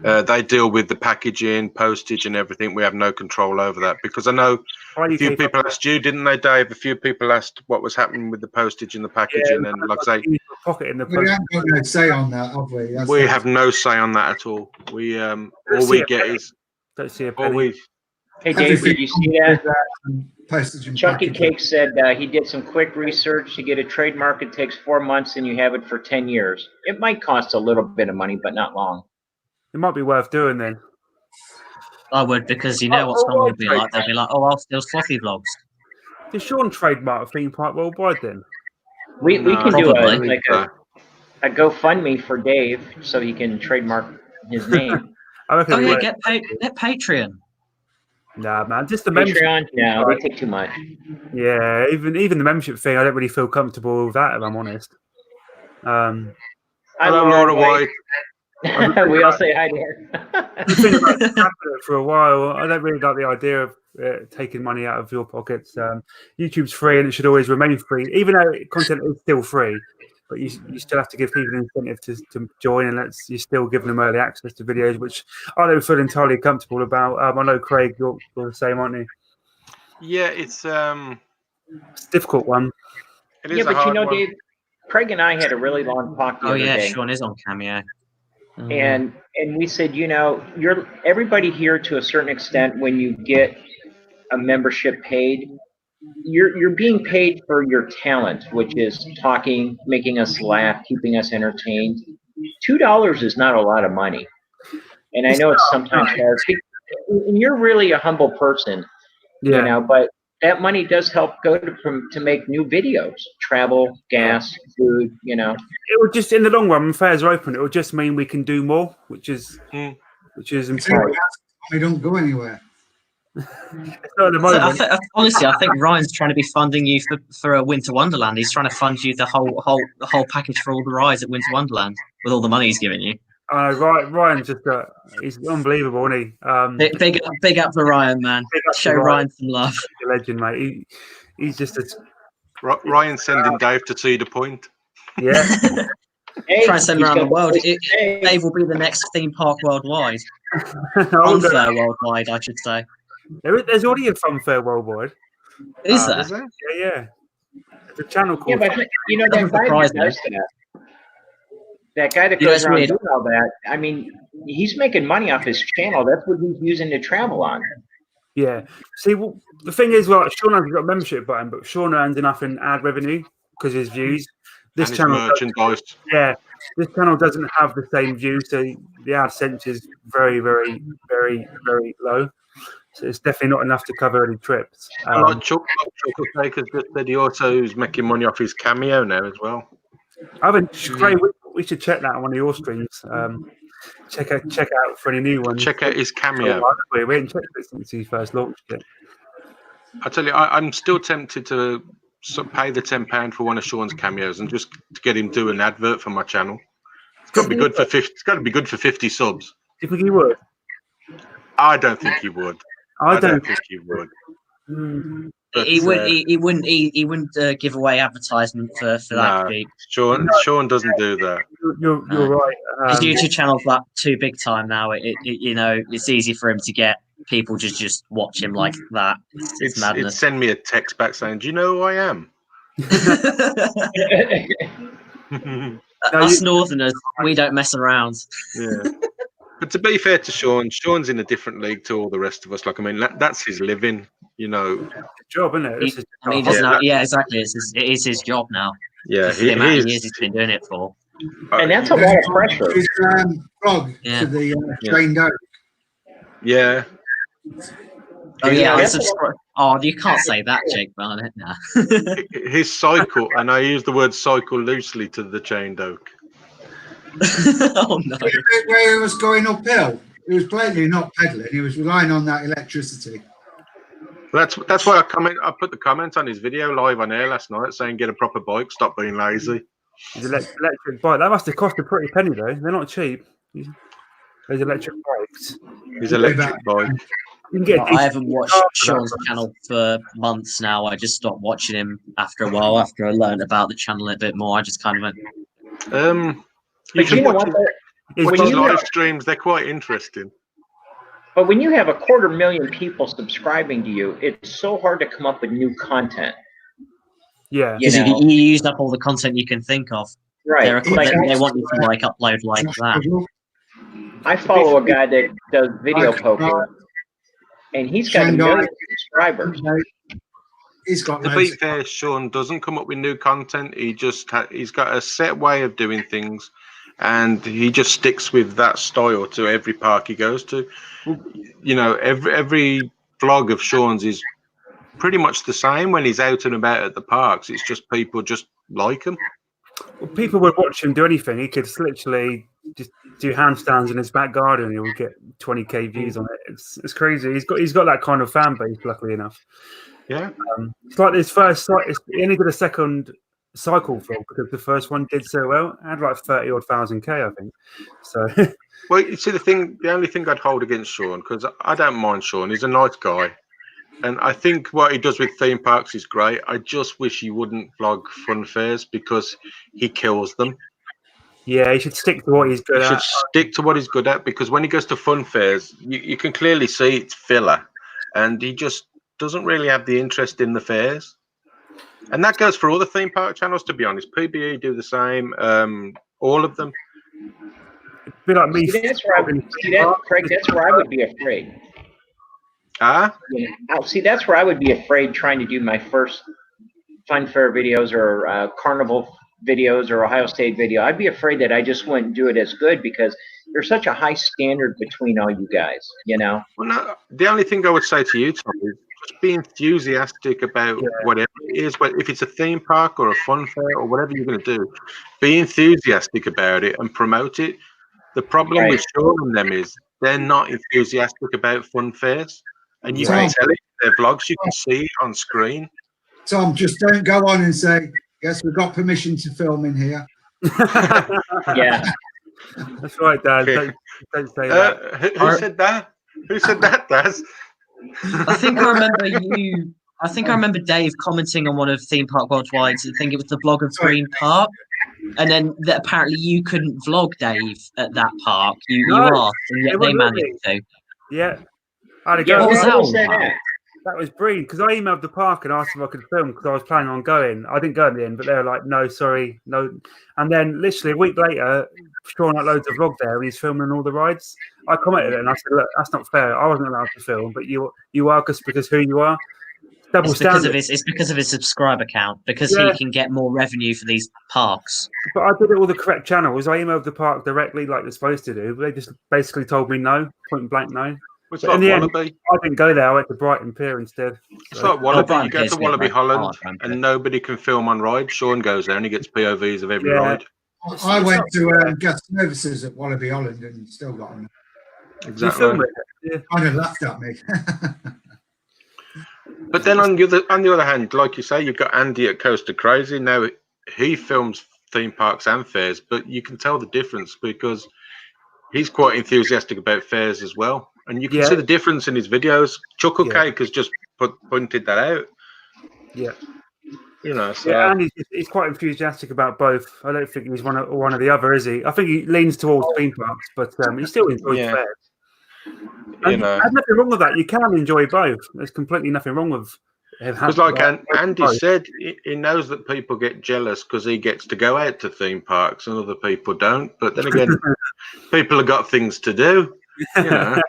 They deal with the packaging, postage, and everything. We have no control over that because I know a few people asked you, didn't they, Dave? A few people asked what was happening with the postage and the packaging, and like I say, we haven't got no say on that, have we? We have no say on that at all. We all we get is don't see a Hey Dave, did you see that? Postage and Chucky packaging. Cake said he did some quick research to get a trademark. It takes 4 months, and you have it for 10 years. It might cost a little bit of money, but not long. It might be worth doing then. I would, because you know what someone would be like. They'll be like, "Oh, I'll steal Fluffy Vlogs." Does Sean trademark theme park worldwide then? We can do Probably. a GoFundMe for Dave so he can trademark his name. I reckon Oh yeah, get Patreon. Nah, man, just the membership. Patreon? No, they take too much. Yeah, even the membership thing, I don't really feel comfortable with that, if I'm honest. Hello, Laura White. We all say hi to her. I've been about it for a while. I don't really like the idea of taking money out of your pockets. YouTube's free and it should always remain free, even though content is still free. But you still have to give people an incentive to join, and you're still giving them early access to videos, which I don't feel entirely comfortable about. I know, Craig, you're the same, aren't you? Yeah, it's a difficult one. It is but you know, Dave, Craig and I had a really long talk the other day. Sean is on Cameo. And we said, you know, you're everybody here to a certain extent. When you get a membership paid, you're being paid for your talent, which is talking, making us laugh, keeping us entertained. $2 is not a lot of money, and I know it's sometimes hard. And you're really a humble person, you know, but that money does help go to make new videos, travel, gas, food, you know. It would just, in the long run, when fairs are open, it will just mean we can do more, which is important. We don't go anywhere. It's not at the moment. Honestly, I think Ryan's trying to be funding you for a Winter Wonderland. He's trying to fund you the whole package for all the rides at Winter Wonderland with all the money he's giving you. Ryan's just he's unbelievable, isn't he? Big up for Ryan, man. Show Ryan some love. He's a legend, mate. He's just Ryan sending Dave to see the point. Yeah. Try and send him around the world. Dave will be the next theme park worldwide. Funfair worldwide, I should say. There's already a Funfair worldwide. Is there? Yeah. There's a channel called. Yeah, but you know that guy that goes around doing all that. I mean, he's making money off his channel. That's what he's using to travel on. Yeah. See, the thing is, Sean hasn't got a membership button, but Sean earns enough in ad revenue because his views. This channel, merchandise. This channel doesn't have the same views, so the AdSense is very, very, very, very low. So it's definitely not enough to cover any trips. Like Chuck Baker's just said, he also is making money off his Cameo now as well. I haven't. Craig, we should check that on one of your streams. Check out for any new ones. Check out his Cameo. We haven't checked it since he first launched it. I tell you, I'm still tempted to pay the £10 for one of Sean's cameos and just to get him do an advert for my channel. It's got to be good for 50. It's got to be good for 50 subs. Do you think he would? I don't think he would. I don't think he would. But, he wouldn't give away advertisement for that. Sean doesn't do that. You're right. His YouTube channel's like too big time now. It's easy for him to get people to just watch him like that. It's madness. It'd send me a text back saying, "Do you know who I am?" Us Northerners, we don't mess around. Yeah. But to be fair to Sean's in a different league to all the rest of us. Like, I mean, that's his living, you know. Job, isn't it? Exactly. It is his job now. Yeah, the amount of years he's been doing it for. And that's a lot of pressure. Frog to the trained oak. Yeah. Oh yeah, oh, you can't say that, Jake Barnett. Nah. His cycle, and I use the word cycle loosely to the chained oak. Oh no! Where he was going uphill, he was blatantly not pedaling. He was relying on that electricity. That's why I put the comment on his video live on air last night saying, "Get a proper bike, stop being lazy." His electric bike, that must have cost a pretty penny though. They're not cheap. Those electric bikes. His electric bike. I haven't watched Sean's channel for months now. I just stopped watching him after a while. After I learned about the channel a bit more, I just kind of went. You should watch his you live streams. They're quite interesting. But when you have 250,000 people subscribing to you, it's so hard to come up with new content. Yeah, because you used up all the content you can think of. Right. They want you to upload like that. I follow a guy that does video poker, and he's got 1 million subscribers. He's got. To be fair, Sean doesn't come up with new content. He's got a set way of doing things, and he just sticks with that style to every park he goes to. You know, every vlog of Sean's is pretty much the same when he's out and about at the parks. It's just people just like him. Well, people would watch him do anything. He could literally just do handstands in his back garden, and he would get 20k views on it. It's crazy. He's got that kind of fan base, luckily enough. Yeah. It's like his first. He only did a second cycle vlog because the first one did so well. It had like 30,000 K, I think. So. Well, you see, the only thing I'd hold against Sean, because I don't mind Sean. He's a nice guy. And I think what he does with theme parks is great. I just wish he wouldn't vlog Funfairs because he kills them. Yeah, he should stick to what he's good at. He should stick to what he's good at, because when he goes to Funfairs, you can clearly see it's filler. And he just doesn't really have the interest in the fairs. And that goes for all the theme park channels, to be honest. PBE do the same. All of them. It'd be like me. Craig, that's where I would be afraid. That's where I would be afraid trying to do my first Funfair videos or Carnival videos or Ohio State video. I'd be afraid that I just wouldn't do it as good because there's such a high standard between all you guys, you know? Well, no, the only thing I would say to you, Tom, is just be enthusiastic about whatever it is. But if it's a theme park or a fun fair or whatever you're going to do, be enthusiastic about it and promote it. The problem with Sean and them is they're not enthusiastic about fun fairs. And you can tell it in their vlogs, you can see it on screen. Tom, just don't go on and say, yes, we've got permission to film in here. Yeah. That's right, Dad. Don't say that. Who said that? Who said that, Daz? I think I remember Dave commenting on one of Theme Park Worldwide's. I think it was the vlog of Green Park. And then apparently you couldn't vlog Dave at that park. You asked, and yet they managed to. Yeah. I had to go. That was brilliant because I emailed the park and asked if I could film because I was planning on going. I didn't go in the end, but they were like, no, sorry, no. And then literally a week later, Sean uploads a vlog there and he's filming all the rides. I commented it and I said, look, that's not fair. I wasn't allowed to film, but you are because who you are. It's because of his subscriber count, because he can get more revenue for these parks. But I did it all the correct channels. I emailed the park directly like they're supposed to do, but they just basically told me no, point blank no. It's like in the Wallaby. End, I didn't go there. I went to Brighton Pier instead. It's like Wallaby. You go to Wallaby Holland and nobody can film on rides. Sean goes there and he gets POVs of every ride. I went to guest services at Wallaby Holland and still got them. Exactly. Kind of laughed at me. But then on the other hand, like you say, you've got Andy at Coaster Crazy. Now he films theme parks and fairs, but you can tell the difference because he's quite enthusiastic about fairs as well. And you can see the difference in his videos. Chuckle Cake has just pointed that out. Yeah. You know, so. And he's quite enthusiastic about both. I don't think he's one or the other, is he? I think he leans towards theme parks, but he still enjoys fairs. And there's nothing wrong with that. You can enjoy both. There's completely nothing wrong with it. Because like Andy said, he knows that people get jealous because he gets to go out to theme parks and other people don't. But then again, people have got things to do. You know.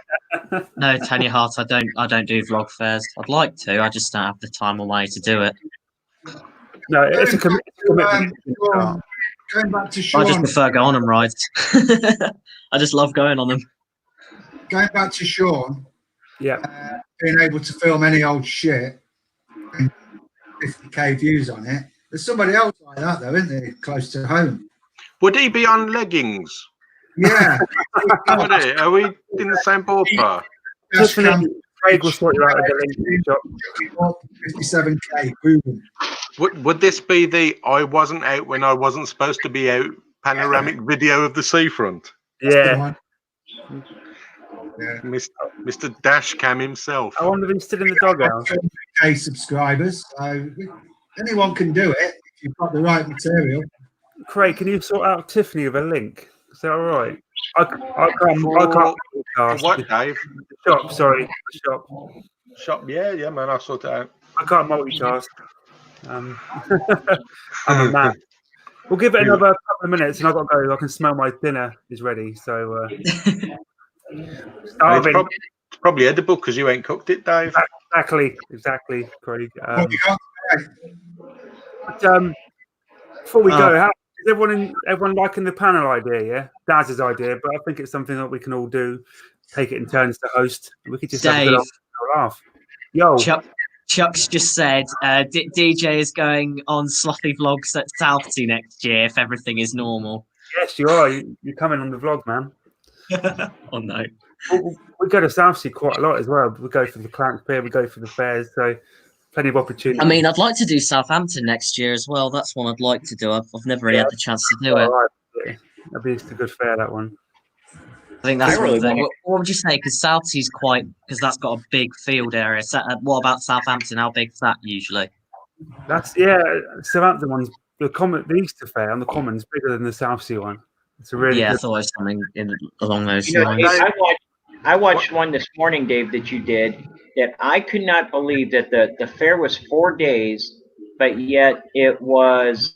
No, Tanya Hart, I don't do vlog fairs. I'd like to. I just don't have the time or money to do it. No, it's a commitment. Going back to Sean. I just prefer going on rides. I just love going on them. Going back to Sean, being able to film any old shit, and 50k views on it. There's somebody else like that though, isn't there, close to home? Would he be on leggings? Yeah. Would he? Are we in the same ballpark? Craig will sort you out at the link. 57k. Boom. Would this be the I wasn't out when I wasn't supposed to be out panoramic video of the seafront? Yeah. Yeah. Mr. Dashcam himself. I wonder if he's still in the doghouse. 2K subscribers. So anyone can do it if you've got the right material. Craig, can you sort out Tiffany with a link? Is that all right? I can't. For what, Dave? Shop, sorry, shop. Shop, yeah, man. I'll sort it out. I can't multitask. I'm a man. We'll give it another couple of minutes, and I've got to go. I can smell my dinner is ready. So, it's probably edible because you ain't cooked it, Dave. Exactly, Craig. Before we go, is everyone liking the panel idea? Yeah, Daz's idea, but I think it's something that we can all do. Take it in turns to host. We could just have a good laugh. Yo, Chuck's just said DJ is going on slothy vlogs at Southsea next year if everything is normal. Yes, you are. You're coming on the vlog, man. Oh no. We go to Southsea quite a lot as well. We go for the Clank Pier, we go for the fairs, so plenty of opportunity. I mean, I'd like to do Southampton next year as well. That's one I'd like to do. I've never really had the chance to do it. Right. That'd be a good fair, that one. I think that's one thing. What would you say? Because Southsea's because that's got a big field area. What about Southampton? How big's that usually? Southampton one's the Easter fair on the Commons bigger than the Southsea one. It's a really I thought it was something along those lines. Dave, I watched one this morning, Dave, that you did that I could not believe that the fair was 4 days, but yet it was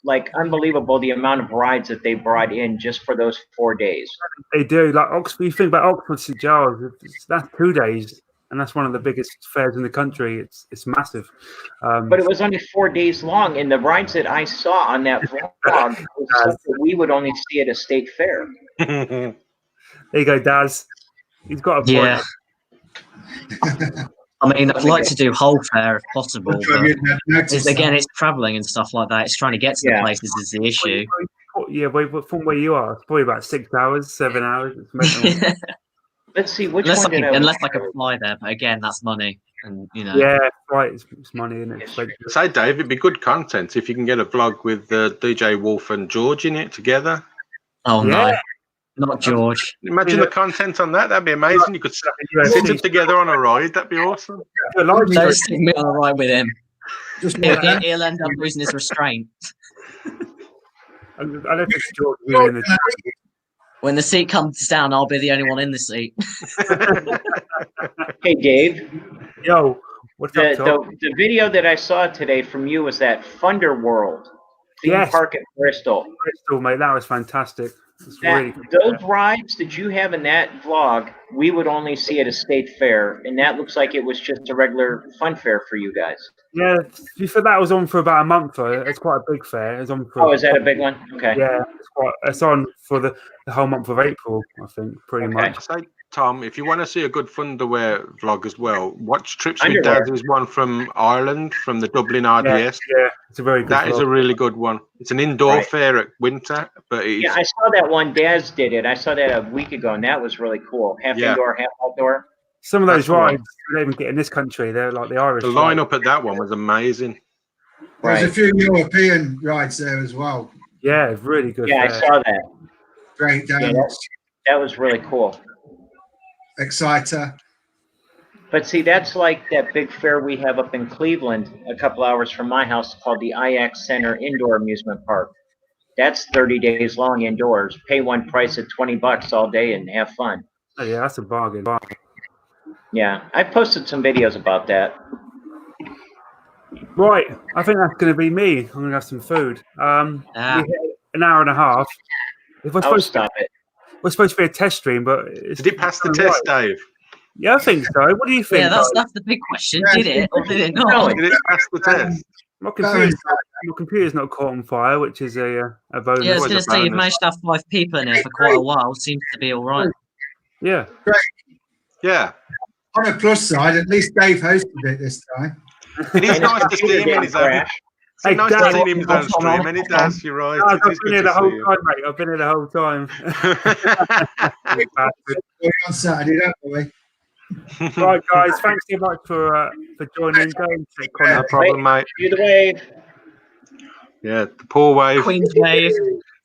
like unbelievable the amount of rides that they brought in just for those 4 days. They do. Like Oxford, you think about Oxford St Giles, that's 2 days, and that's one of the biggest fairs in the country. It's massive. But it was only 4 days long, and the rides that I saw on that vlog was stuff that we would only see at a state fair. There you go, Daz. He's got a point. Yeah. I mean, I'd like to do whole fair if possible, but again, it's travelling and stuff like that. It's trying to get to the places is the issue. Yeah, from where you are, it's probably about 6 hours, 7 hours. Let's see unless I can fly there, but again, that's money, and Yeah, right. It's money, isn't it? Say, Dave, it'd be good content if you can get a vlog with DJ Wolf and George in it together. Oh no. Not George. Imagine the content on that. That'd be amazing. You could sit them together on a ride. That'd be awesome. Don't stick me on a ride with him. He'll end up losing his restraint. I don't think it's George really in the When the seat comes down, I'll be the only one in the seat. Hey, Dave. Yo, what's up, Tom? The video that I saw today from you was that Thunder World theme park at Bristol. Bristol, mate. That was fantastic. Those rides that you have in that vlog, we would only see at a state fair, and that looks like it was just a regular fun fair for you guys. Yeah, you said that was on for about a month, though. It's quite a big fair. It's on for. Oh, is that a big one? Okay. Yeah, it's on for the whole month of April, I think, pretty much. Say, Tom, if you want to see a good Thunderwear vlog as well, watch TripsWithDaz one from Ireland, from the Dublin RDS. Yeah, it's a very good That is a really good one. It's an indoor fair at winter, but yeah, I saw that one. Daz did it. I saw that a week ago, and that was really cool. Half indoor, half outdoor. Some of those rides you don't even get in this country. They're like the Irish. The lineup at that one was amazing. There's a few European rides there as well. Yeah, really good. Yeah, I saw that. Great dance. Yeah, that was really cool. Exciter. But see, that's like that big fair we have up in Cleveland, a couple hours from my house, called the IX Center Indoor Amusement Park. That's 30 days long indoors. Pay one price at $20 all day and have fun. Oh, yeah, that's a bargain. Yeah, I posted some videos about that. Right, I think that's going to be me. I'm going to have some food. We hit an hour and a half. If we're supposed stop it. We're supposed to be a test stream, but did it pass the test, Dave? Yeah, I think so. What do you think? Yeah, that's the big question. Did it or did it not? Did it pass the test? My computer's not caught on fire, which is a bonus. Yeah, I was going to say you've managed to have 5 people in here for quite a while. Seems to be all right. Yeah. Great. Yeah. On a plus side, at least Dave hosted it this time. It is nice to see him in his own. It's nice to see him on stream, and it does. You're right. I've been here the whole time, mate. I've been here the whole time. On Saturday, don't we? Right, guys. Thanks so much for joining. No problem, mate. Do the wave. Yeah, the poor wave. Queen's wave.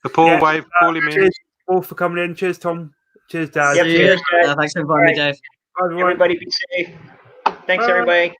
The poor wave. Call him in. Cheers all for coming in. Cheers, Tom. Cheers, Daz. Yep, cheers, guys. Thanks for inviting me, Dave. Bye, everyone. Everybody be safe. Thanks, Bye. everybody.